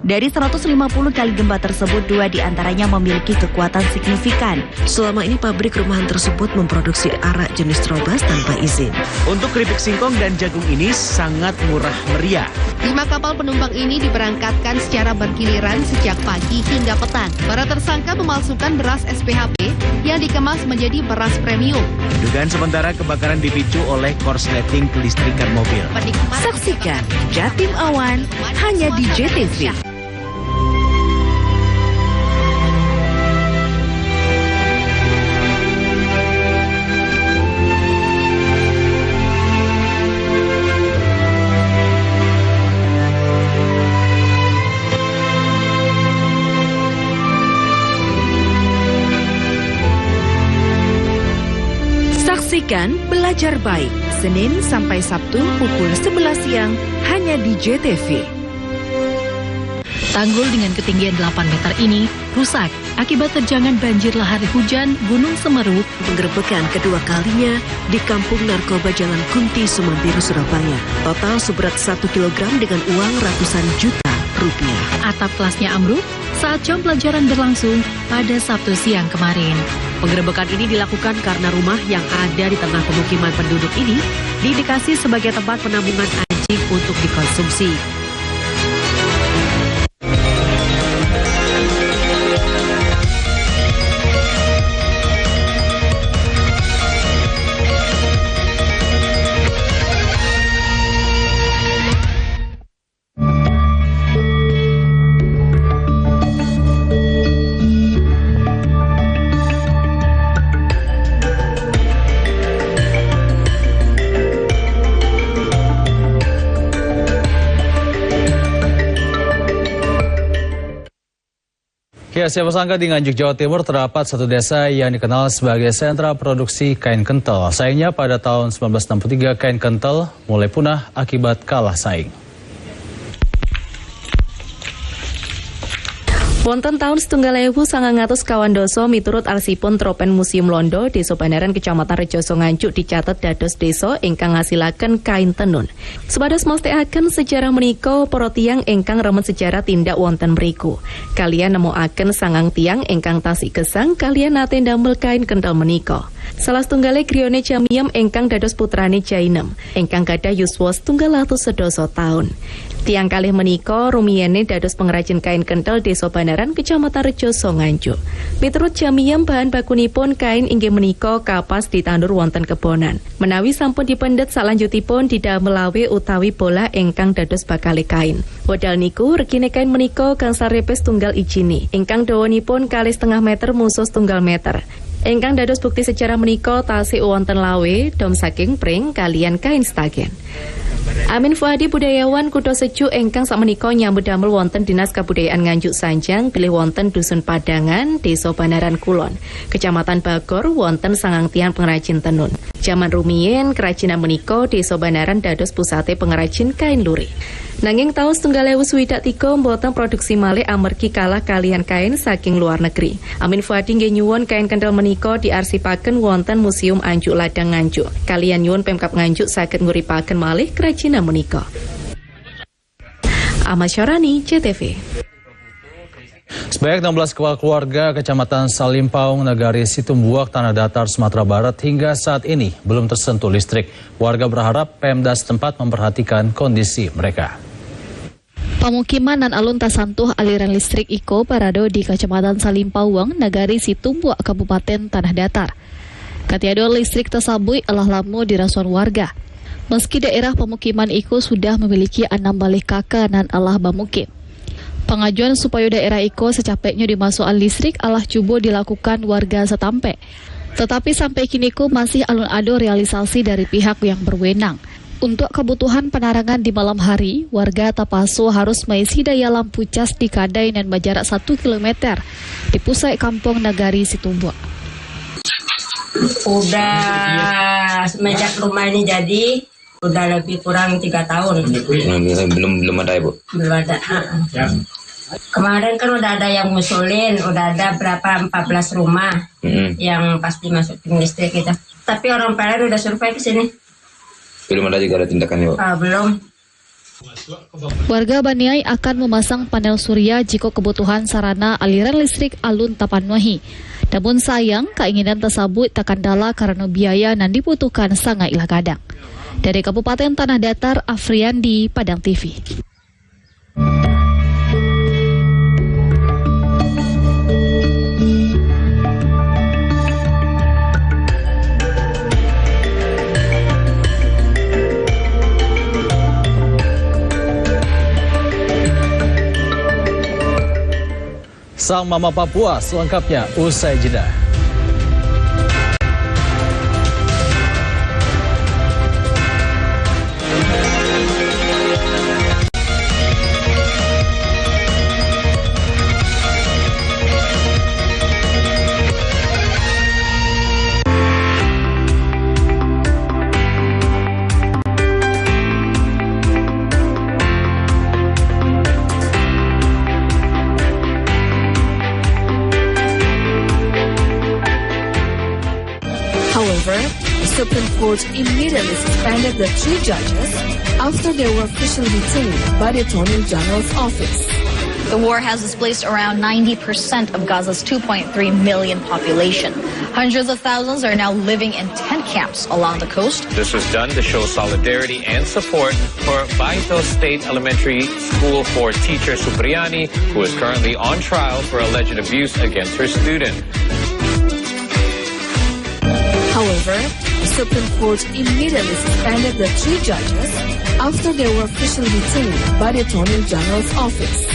Dari 150 kali gempa tersebut, 2 diantaranya memiliki kekuatan signifikan. Selama ini pabrik rumahan tersebut memproduksi arak jenis Trobas tanpa izin. Untuk keripik singkong dan jagung ini sangat murah meriah. 5 kapal penumpang ini diberangkatkan secara bergiliran sejak pagi hingga petang. Para tersangka memalsukan beras SPHP yang dikemas menjadi beras premium. Dugaan sementara kebakaran dipicu oleh korsleting kelistrikan mobil. Saksikan Jatim Awan hanya di JTV. Saksikan Belajar Baik, Senin sampai Sabtu pukul 11 siang hanya di JTV. Tanggul dengan ketinggian 8 meter ini rusak akibat terjangan banjir lahar hujan Gunung Semeru. Penggerebekan kedua kalinya di Kampung Narkoba Jalan Kunti Sumampir, Surabaya. Total seberat 1 kilogram dengan uang ratusan juta rupiah. Atap kelasnya ambruk saat jam pelajaran berlangsung pada Sabtu siang kemarin. Penggerebekan ini dilakukan karena rumah yang ada di tengah pemukiman penduduk ini diindikasi sebagai tempat penampungan anjing untuk dikonsumsi. Ya, siapa sangka di Nganjuk, Jawa Timur terdapat satu desa yang dikenal sebagai sentra produksi kain kental. Sayangnya pada tahun 1963 kain kental mulai punah akibat kalah saing. Wonten tahun 1900 kawan doso miturut arsipun Tropen Museum Londo, Desa Bandaran Kecamatan Rejoso Nganjuk dicatat dados desa ingkang ngasilaken kain tenun. Supados mestikaken sejarah menika para tiyang ingkang remen sejarah tindak wonten mriku. Kaliyan nemokaken sangang tiyang ingkang tasih gesang kaliyan nate ndamel kain kental menika. Salah setunggalé griyane Jamiem ingkang dados putrane Jainem ingkang gadhah yuswa 110 taun. Tiang kalih menika rumiyene dados pengrajin kain kental Desa Bandaran Kecamatan Rejoso Nganjuk. Miturut Jamiem bahan bakunipun kain inggih menika kapas ditandur wonten kebonan. Menawi sampun dipendet salanjutipun didamel awe utawi bola ingkang dados bakale kain. Wedal niku regine kain menika gangsal repes tunggal ijine ingkang dawanipun 2,5 meter musuh 1 meter. Ingkang dados bukti sejarah menika tasih wonten lawe dom saking pring kalian kain stagen. Amin Fuadi budayawan Kutha Sejuk ingkang sakmenika nyambut damel wonten Dinas Kabudayaan Nganjuk Sanjang bilih wonten Dusun Padangan, Desa Bandaran Kulon, Kecamatan Bagor wonten sangang tiyang pengrajin tenun. Jaman rumiyin kerajinan menika Desa Bandaran dados pusate pengrajin kain lurik. Nanging taun 1963 mboten produksi malih amargi kalah kalian kain saking luar negeri. Amin Fuadi nggih nyuwun kain kendel menika diarsipaken wonten Museum Anjuk Ladang Nganjuk. Kaliyan nyuwun Pemkab Nganjuk saged nguripaken malih kerajinan menika. Ahmad Syarani, JTV. Sebanyak 16 kepala keluarga Kecamatan Salimpaung, Nagari Situmbuak, Tanah Datar, Sumatera Barat hingga saat ini belum tersentuh listrik. Warga berharap Pemda setempat memperhatikan kondisi mereka. Pemukiman nan alun tasantuh aliran listrik iko parado di Kecamatan Salimpaung, Nagari Situmbuak, Kabupaten Tanah Datar. Katiado listrik tersabui alah lamu dirasuan warga. Meski daerah pemukiman iko sudah memiliki 6 balik kakak nan alah bamukim. Pengajuan supaya daerah iko secapeknya dimasukan listrik alah cubo dilakukan warga setampe. Tetapi sampai kini ko masih alun ado realisasi dari pihak yang berwenang. Untuk kebutuhan penerangan di malam hari, warga Tapaso harus mengisi daya lampu cas di kadai dan berjarak 1 km di pusat kampung Nagari Situmbuak. Udah semenjak rumah ini jadi udah lebih kurang 3 tahun. Belum ada, Ibu? Belum ada. Kemarin kan udah ada yang ngusulin, udah ada berapa 14 rumah yang pasti masukin listrik gitu. Tapi orang PLN udah survei ke sini. Belum ada juga ada tindakan, Ibu? Belum. Warga Baniai akan memasang panel surya jika kebutuhan sarana aliran listrik alun tapanwahi. Namun sayang, keinginan tersebut tak kandala karena biaya yang dibutuhkan sangat ilah kadang. Dari Kabupaten Tanah Datar, Afriandi, Padang TV. Sang Mama Papua selengkapnya usai jeda. However, the Supreme Court immediately suspended the 3 judges after they were officially detained by the Attorney General's office. The war has displaced around 90% of Gaza's 2.3 million population. Hundreds of thousands are now living in tent camps along the coast. This was done to show solidarity and support for Baito State Elementary School for teacher Supriani, who is currently on trial for alleged abuse against her student. However, the Supreme Court immediately suspended the 3 judges after they were officially detained by the Attorney General's office.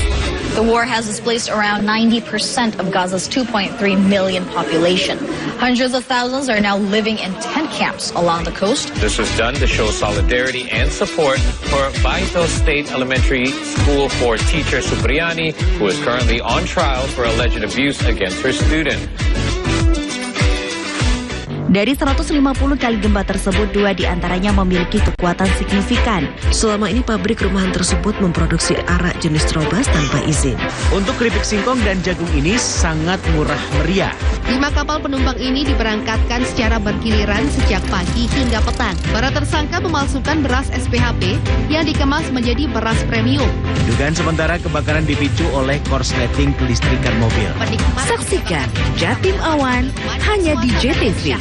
The war has displaced around 90% of Gaza's 2.3 million population. Hundreds of thousands are now living in tent camps along the coast. This was done to show solidarity and support for Baito State Elementary School for teacher Supriani, who is currently on trial for alleged abuse against her student. Dari 150 kali gempa tersebut, 2 diantaranya memiliki kekuatan signifikan. Selama ini pabrik rumahan tersebut memproduksi arak jenis Trobas tanpa izin. Untuk keripik singkong dan jagung ini sangat murah meriah. 5 kapal penumpang ini diberangkatkan secara bergiliran sejak pagi hingga petang. Para tersangka memalsukan beras SPHP yang dikemas menjadi beras premium. Dugaan sementara kebakaran dipicu oleh korsleting kelistrikan mobil. Saksikan Jatim Awan hanya di JTV.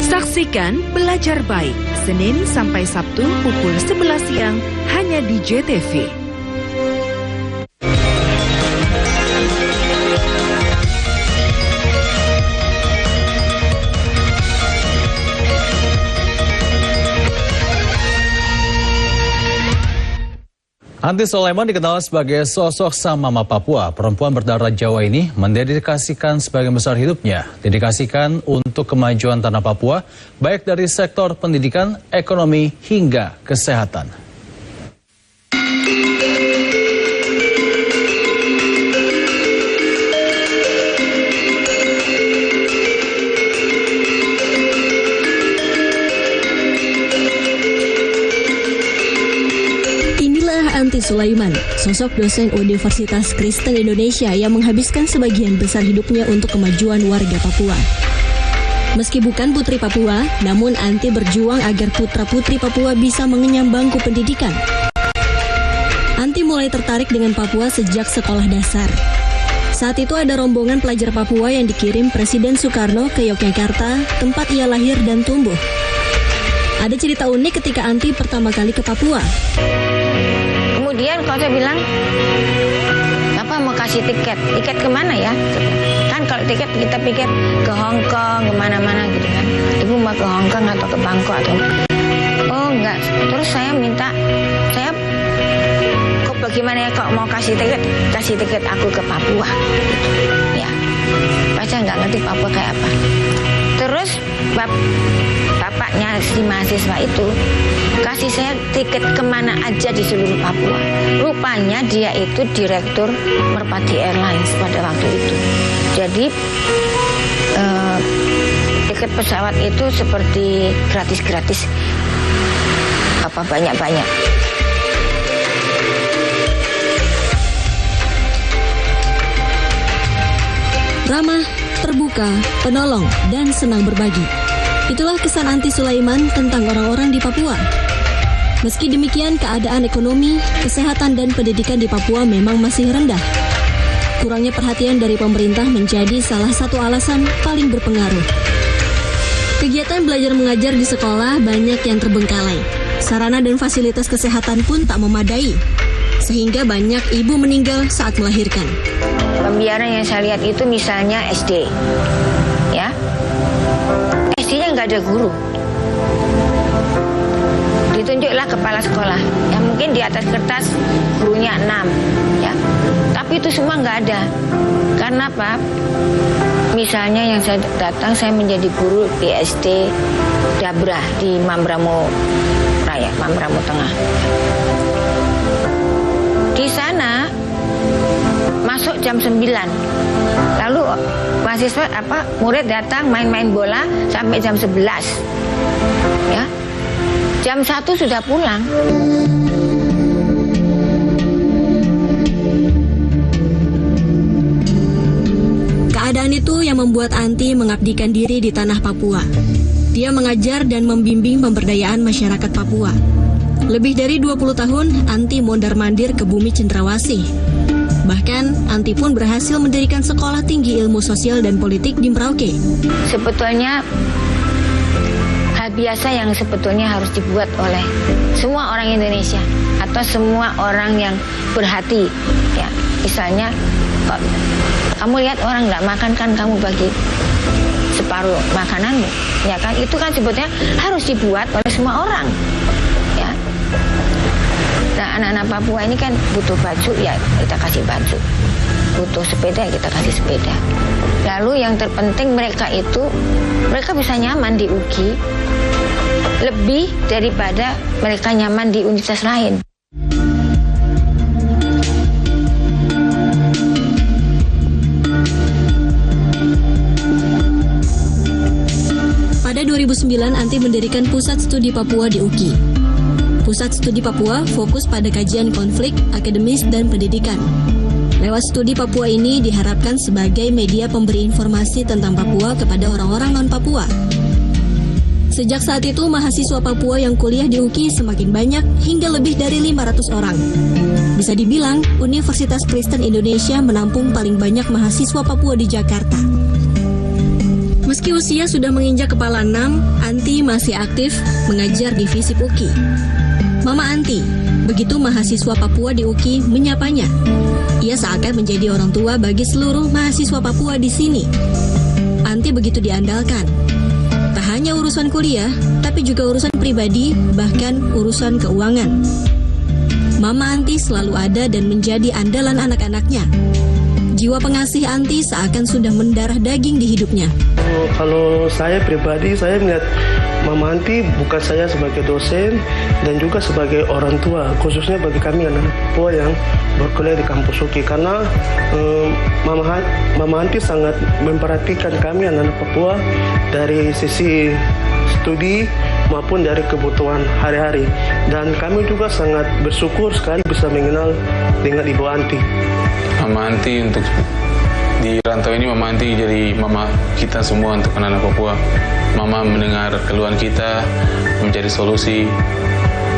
Saksikan Belajar Baik, Senin sampai Sabtu pukul 11 siang hanya di JTV. Anti Sulaiman dikenal sebagai sosok sang Mama Papua. Perempuan berdarah Jawa ini mendedikasikan sebagian besar hidupnya, dedikasikan untuk kemajuan tanah Papua, baik dari sektor pendidikan, ekonomi, hingga kesehatan. Anti Sulaiman, sosok dosen Universitas Kristen Indonesia yang menghabiskan sebagian besar hidupnya untuk kemajuan warga Papua. Meski bukan putri Papua, namun Anti berjuang agar putra-putri Papua bisa mengenyam bangku pendidikan. Anti mulai tertarik dengan Papua sejak sekolah dasar. Saat itu ada rombongan pelajar Papua yang dikirim Presiden Soekarno ke Yogyakarta, tempat ia lahir dan tumbuh. Ada cerita unik ketika Anti pertama kali ke Papua. Kemudian kalau saya bilang, Bapak mau kasih tiket kemana ya? Kan kalau tiket kita pikir ke Hong Kong, kemana-mana gitu kan. Ibu mau ke Hong Kong atau ke Bangkok atau oh enggak. Terus saya minta, kok bagaimana ya kok mau kasih tiket aku ke Papua? Ya, saya nggak ngerti Papua kayak apa. Terus bapaknya si mahasiswa itu kasih saya tiket kemana aja di seluruh Papua. Rupanya dia itu direktur Merpati Airlines pada waktu itu. Jadi tiket pesawat itu seperti gratis-gratis, banyak-banyak. Ramah, terbuka, penolong, dan senang berbagi. Itulah kesan Anti Sulaiman tentang orang-orang di Papua. Meski demikian, keadaan ekonomi, kesehatan, dan pendidikan di Papua memang masih rendah. Kurangnya perhatian dari pemerintah menjadi salah satu alasan paling berpengaruh. Kegiatan belajar mengajar di sekolah banyak yang terbengkalai. Sarana dan fasilitas kesehatan pun tak memadai, sehingga banyak ibu meninggal saat melahirkan. Pembiaran yang saya lihat itu misalnya SD, ya, SD-nya nggak ada guru. Ditunjuklah kepala sekolah, yang mungkin di atas kertas gurunya 6, ya, tapi itu semua nggak ada. Karena apa? Misalnya yang saya datang, saya menjadi guru di SD Dabra di Mambramo Raya, Mambramo Tengah. Di sana masuk jam 9. Lalu mahasiswa murid datang main-main bola sampai jam 11. Ya. Jam 1 sudah pulang. Keadaan itu yang membuat Anti mengabdikan diri di tanah Papua. Dia mengajar dan membimbing pemberdayaan masyarakat Papua. Lebih dari 20 tahun, Anti mondar-mandir ke bumi cendrawasih. Bahkan, Anti pun berhasil mendirikan sekolah tinggi ilmu sosial dan politik di Merauke. Sebetulnya, hal biasa yang sebetulnya harus dibuat oleh semua orang Indonesia atau semua orang yang berhati. Ya, misalnya, kamu lihat orang nggak makan kan kamu bagi separuh makananmu, ya kan? Itu kan sebetulnya harus dibuat oleh semua orang. Ya. Nah, anak-anak Papua ini kan butuh baju, ya kita kasih baju. Butuh sepeda, kita kasih sepeda. Lalu yang terpenting mereka bisa nyaman di UGI lebih daripada mereka nyaman di universitas lain. Pada 2009, Anti mendirikan Pusat Studi Papua di UGI. Pusat Studi Papua fokus pada kajian konflik, akademis, dan pendidikan. Lewat studi Papua ini diharapkan sebagai media pemberi informasi tentang Papua kepada orang-orang non-Papua. Sejak saat itu, mahasiswa Papua yang kuliah di UGI semakin banyak hingga lebih dari 500 orang. Bisa dibilang, Universitas Kristen Indonesia menampung paling banyak mahasiswa Papua di Jakarta. Meski usia sudah menginjak kepala 6, Anti masih aktif mengajar di FISIP UGI. Mama Anti, begitu mahasiswa Papua di UGI menyapanya. Ia seakan menjadi orang tua bagi seluruh mahasiswa Papua di sini. Anti begitu diandalkan. Tak hanya urusan kuliah, tapi juga urusan pribadi, bahkan urusan keuangan. Mama Anti selalu ada dan menjadi andalan anak-anaknya. Jiwa pengasih Anti seakan sudah mendarah daging di hidupnya. Kalau saya pribadi, saya melihat Mama Anti bukan saya sebagai dosen dan juga sebagai orang tua, khususnya bagi kami anak Papua yang berkuliah di kampus UGI. Karena Mama Anti sangat memperhatikan kami anak Papua dari sisi studi maupun dari kebutuhan hari-hari. Dan kami juga sangat bersyukur sekali bisa mengenal dengan Ibu Anti. Mama Anti untuk di rantau ini, Mama Anti jadi mama kita semua untuk anak-anak Papua. Mama mendengar keluhan kita, mencari solusi.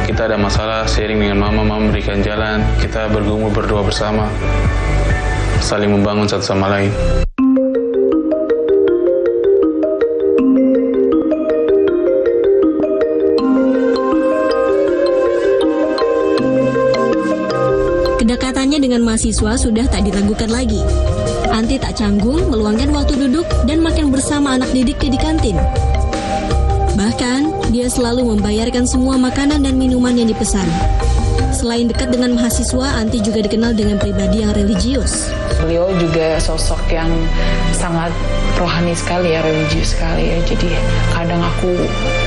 Kita ada masalah, sharing dengan Mama memberikan jalan. Kita bergumul berdoa bersama, saling membangun satu sama lain. Kedekatannya dengan mahasiswa sudah tak diragukan lagi. Anti tak canggung meluangkan waktu duduk dan makan bersama anak didiknya di kantin. Bahkan, dia selalu membayarkan semua makanan dan minuman yang dipesan. Selain dekat dengan mahasiswa, Anti juga dikenal dengan pribadi yang religius. Beliau juga sosok yang sangat rohani sekali ya, religius sekali ya. Jadi kadang aku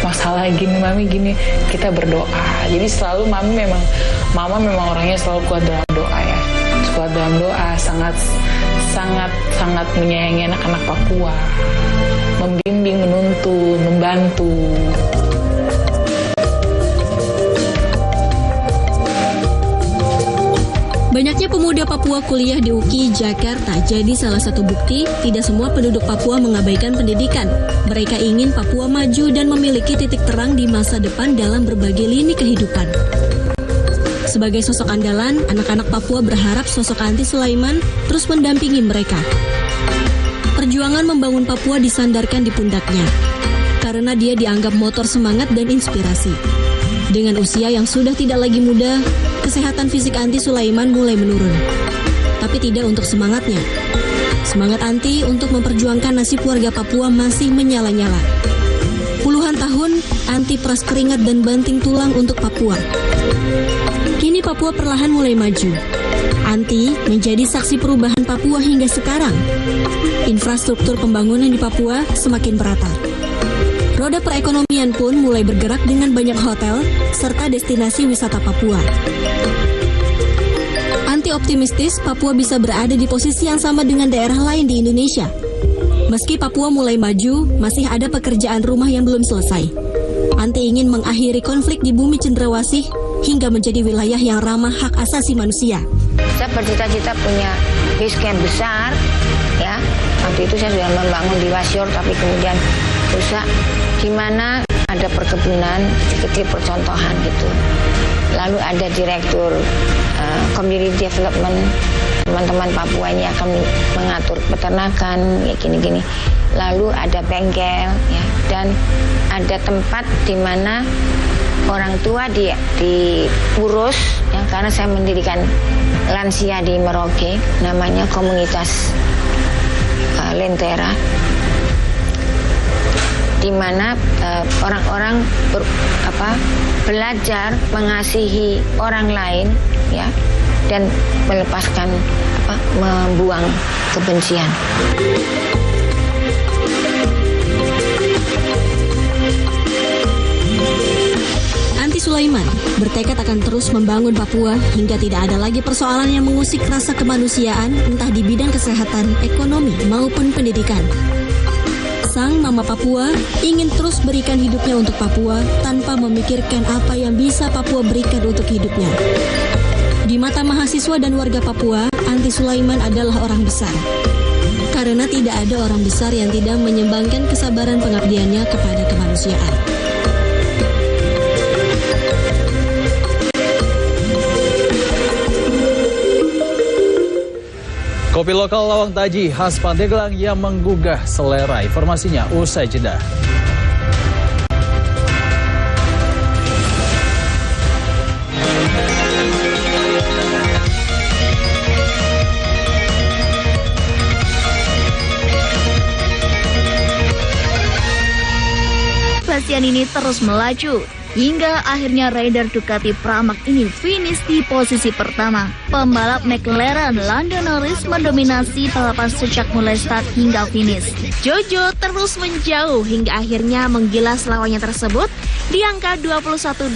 masalah gini, Mami gini, kita berdoa. Jadi selalu Mama memang orangnya selalu kuat dalam doa ya. Kuat dalam doa, sangat menyayangi anak-anak Papua. Membimbing, menuntun, membantu. Banyaknya pemuda Papua kuliah di UGI Jakarta jadi salah satu bukti tidak semua penduduk Papua mengabaikan pendidikan. Mereka ingin Papua maju dan memiliki titik terang di masa depan dalam berbagai lini kehidupan. Sebagai sosok andalan, anak-anak Papua berharap sosok Anti Sulaiman terus mendampingi mereka. Perjuangan membangun Papua disandarkan di pundaknya, karena dia dianggap motor semangat dan inspirasi. Dengan usia yang sudah tidak lagi muda, kesehatan fisik Anti Sulaiman mulai menurun. Tapi tidak untuk semangatnya. Semangat Anti untuk memperjuangkan nasib warga Papua masih menyala-nyala. Puluhan tahun, Anti peras keringat dan banting tulang untuk Papua. Kini Papua perlahan mulai maju. Anti menjadi saksi perubahan Papua hingga sekarang. Infrastruktur pembangunan di Papua semakin merata. Roda perekonomian pun mulai bergerak dengan banyak hotel serta destinasi wisata Papua. Anti optimistis Papua bisa berada di posisi yang sama dengan daerah lain di Indonesia. Meski Papua mulai maju, masih ada pekerjaan rumah yang belum selesai. Anti ingin mengakhiri konflik di bumi Cendrawasih hingga menjadi wilayah yang ramah hak asasi manusia. Saya bercita-cita punya base camp besar, ya. Waktu itu saya sudah membangun di Wasior, tapi kemudian rusak. Di mana ada perkebunan, kecil percontohan gitu. Lalu ada direktur community development. Teman-teman Papua ini akan mengatur peternakan, ya gini-gini. Lalu ada bengkel, ya, dan ada tempat di mana orang tua diurus, ya, karena saya mendirikan lansia di Merauke, namanya komunitas Lentera, di mana orang-orang belajar mengasihi orang lain, ya, dan melepaskan membuang kebencian. Anti Sulaiman bertekad akan terus membangun Papua hingga tidak ada lagi persoalan yang mengusik rasa kemanusiaan, entah di bidang kesehatan, ekonomi, maupun pendidikan. Sang Mama Papua ingin terus berikan hidupnya untuk Papua tanpa memikirkan apa yang bisa Papua berikan untuk hidupnya. Di mata mahasiswa dan warga Papua, Anti Sulaiman adalah orang besar. Karena tidak ada orang besar yang tidak menyumbangkan kesabaran pengabdiannya kepada kemanusiaan. Kopi lokal Lawang Taji khas Pandeglang yang menggugah selera. Informasinya usai jeda. Pasien ini terus melaju hingga akhirnya rider Ducati Pramac ini finish di posisi pertama. Pembalap McLaren Lando Norris mendominasi balapan sejak mulai start hingga finish. Jojo terus menjauh hingga akhirnya menggilas lawannya tersebut di angka 21-12.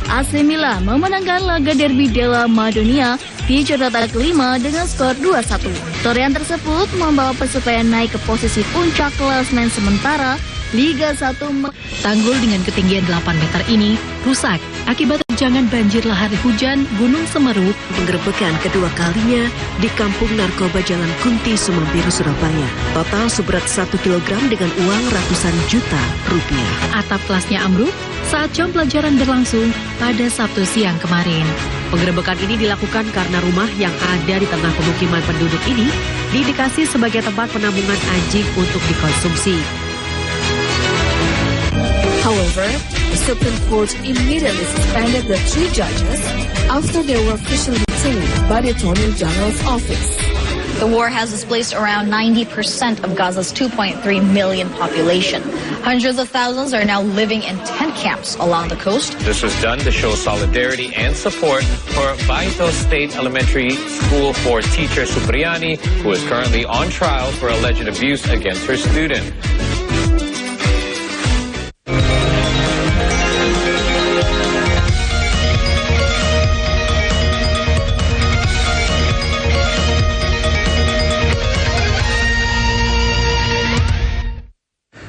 AC Milan memenangkan laga derby della Madonia di jornada kelima dengan skor 2-1. Torehan tersebut membawa Persebaya naik ke posisi puncak klasemen sementara Liga 1. Tanggul dengan ketinggian 8 meter ini rusak akibat terjangan banjir lahar hujan Gunung Semeru. Penggerebekan kedua kalinya di Kampung Narkoba Jalan Kunti, Sumambiru, Surabaya. Total seberat 1 kilogram dengan uang ratusan juta rupiah. Atap kelasnya ambruk saat jam pelajaran berlangsung pada Sabtu siang kemarin. Penggerebekan ini dilakukan karena rumah yang ada di tengah pemukiman penduduk ini diindikasi sebagai tempat penampungan anjing untuk dikonsumsi. However, the Supreme Court immediately suspended the 3 judges after they were officially detained by the Attorney General's office. The war has displaced around 90% of Gaza's 2.3 million population. Hundreds of thousands are now living in tent camps along the coast. This was done to show solidarity and support for Baito State Elementary School for teacher Supriani, who is currently on trial for alleged abuse against her student.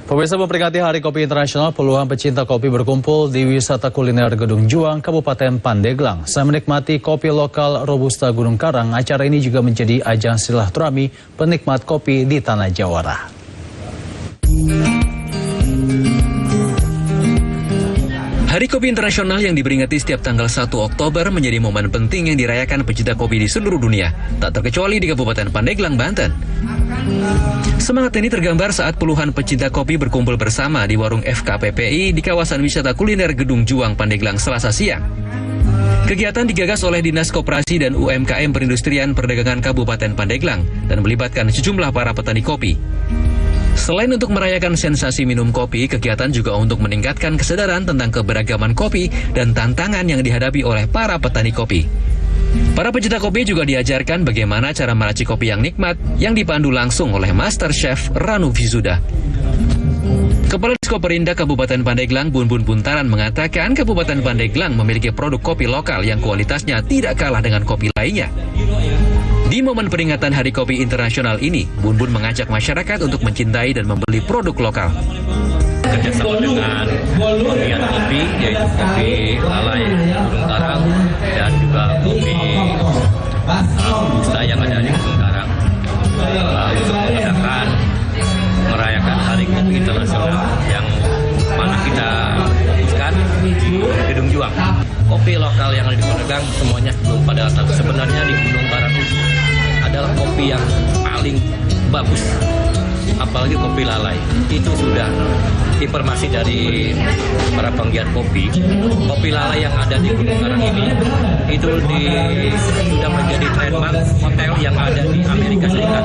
Pemirsa, memperingati Hari Kopi Internasional, puluhan pecinta kopi berkumpul di wisata kuliner Gedung Juang, Kabupaten Pandeglang. Saya menikmati kopi lokal Robusta Gunung Karang. Acara ini juga menjadi ajang silaturahmi penikmat kopi di Tanah Jawara. Hari Kopi Internasional yang diperingati setiap tanggal 1 Oktober menjadi momen penting yang dirayakan pecinta kopi di seluruh dunia, tak terkecuali di Kabupaten Pandeglang, Banten. Semangat ini tergambar saat puluhan pecinta kopi berkumpul bersama di warung FKPPI di kawasan wisata kuliner Gedung Juang, Pandeglang, Selasa siang. Kegiatan digagas oleh Dinas Koperasi dan UMKM Perindustrian Perdagangan Kabupaten Pandeglang dan melibatkan sejumlah para petani kopi. Selain untuk merayakan sensasi minum kopi, kegiatan juga untuk meningkatkan kesadaran tentang keberagaman kopi dan tantangan yang dihadapi oleh para petani kopi. Para pecinta kopi juga diajarkan bagaimana cara meracik kopi yang nikmat yang dipandu langsung oleh Master Chef Ranu Vizuda. Kepala Diskoperindak Kabupaten Pandeglang Bun Bun Buntaran mengatakan Kabupaten Pandeglang memiliki produk kopi lokal yang kualitasnya tidak kalah dengan kopi lainnya. Di momen peringatan Hari Kopi Internasional ini, Bun Bun mengajak masyarakat untuk mencintai dan membeli produk lokal. Kerjasama dengan penggiat kopi, yaitu kopi lalai Gunung Karang dan juga kopi busa yang ada di Gunung Karang untuk merayakan Hari Kopi Internasional yang mana kita fokuskan di Gedung Juang. Kopi lokal yang ada di Pandeglang semuanya belum pada datang. Sebenarnya di Gunung Karang adalah kopi yang paling bagus, apalagi kopi lalai. Itu sudah informasi dari para penggiat kopi. Kopi lalai yang ada di Gunung Karang ini itu sudah menjadi trademark hotel yang ada di Amerika Serikat.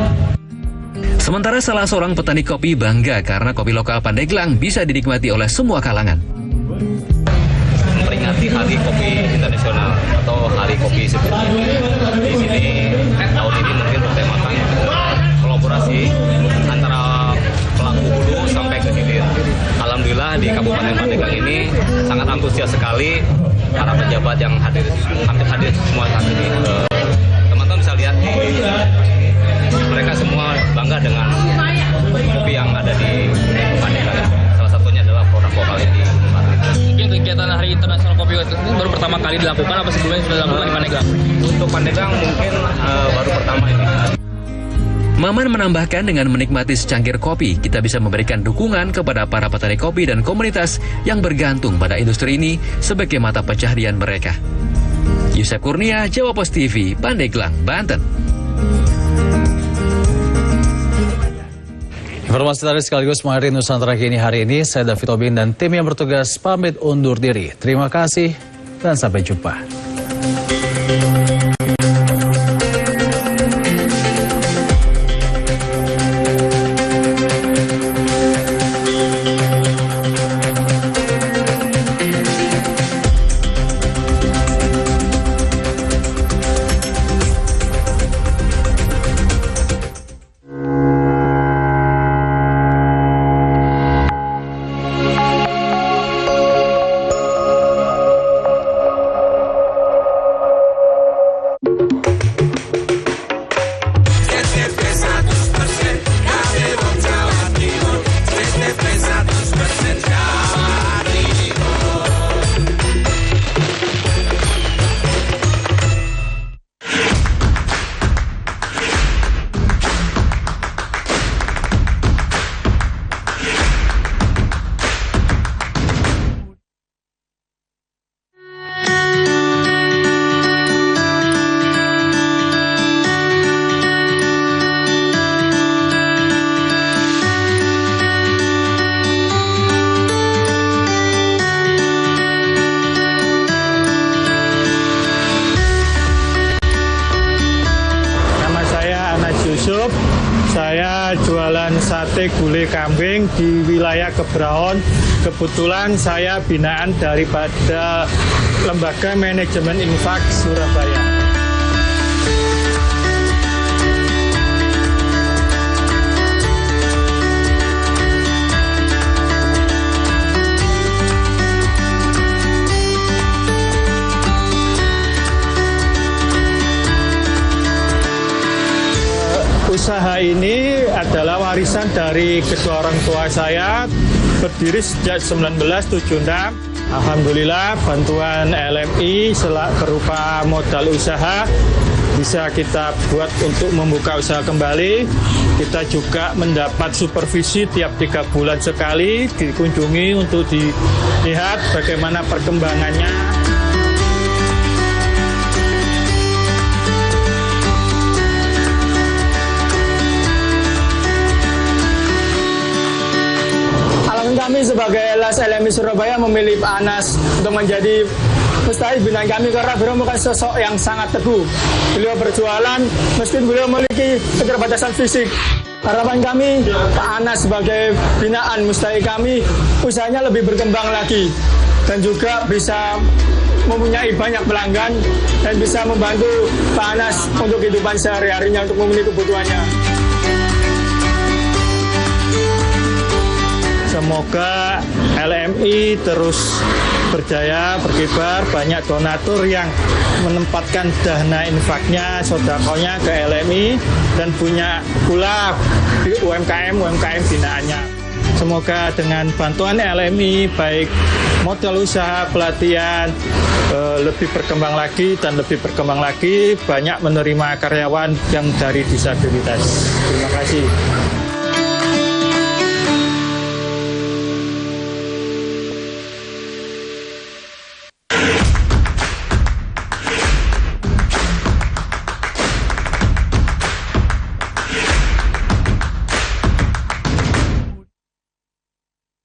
Sementara salah seorang petani kopi bangga karena kopi lokal Pandeglang bisa dinikmati oleh semua kalangan. Memperingati Hari Kopi Internasional atau Hari Kopi seperti di sini tahun ini mungkin bertemakan kolaborasi antara pelaku hulu sampai ke hilir. Alhamdulillah di Kabupaten Pandeglang ini sangat antusias sekali para pejabat yang hampir hadir semua saat ini. Teman-teman bisa lihat mereka semua bangga dengan kopi yang ada di Pandeglang. Salah satunya adalah produk lokal yang di Mungkin kegiatan Hari Internasional Kopi itu baru pertama kali dilakukan apa sebelumnya sudah dilakukan di Pandeglang? Untuk Pandeglang mungkin baru pertama ini. Maman menambahkan dengan menikmati secangkir kopi, kita bisa memberikan dukungan kepada para petani kopi dan komunitas yang bergantung pada industri ini sebagai mata pencaharian mereka. Yusef Kurnia, Jawa Post TV, Pandeglang, Banten. Informasi tadi sekaligus mengakhiri Nusantara Kini hari ini. Saya David Tobin dan tim yang bertugas pamit undur diri. Terima kasih dan sampai jumpa. Saya jualan sate gulai kambing di wilayah Kebraon. Kebetulan saya binaan daripada Lembaga Manajemen Infak Surabaya. Usaha ini adalah warisan dari kedua orang tua saya, berdiri sejak 1976. Alhamdulillah bantuan LMI berupa modal usaha bisa kita buat untuk membuka usaha kembali. Kita juga mendapat supervisi tiap 3 bulan sekali, dikunjungi untuk dilihat bagaimana perkembangannya. kami sebagai LAS LMI Surabaya memilih Pak Anas untuk menjadi mustahil binaan kami karena beliau bukan sosok yang sangat teguh. Beliau berjualan meski beliau memiliki keterbatasan fisik. Harapan kami Pak Anas sebagai binaan mustahil kami usahanya lebih berkembang lagi dan juga bisa mempunyai banyak pelanggan dan bisa membantu Pak Anas untuk kehidupan sehari-harinya untuk memenuhi kebutuhannya. Semoga LMI terus berjaya, berkibar, banyak donatur yang menempatkan dana infaknya, sodakonya ke LMI dan punya pula UMKM binaannya. Semoga dengan bantuan LMI, baik modal usaha, pelatihan, lebih berkembang lagi dan lebih berkembang lagi, banyak menerima karyawan yang dari disabilitas. Terima kasih.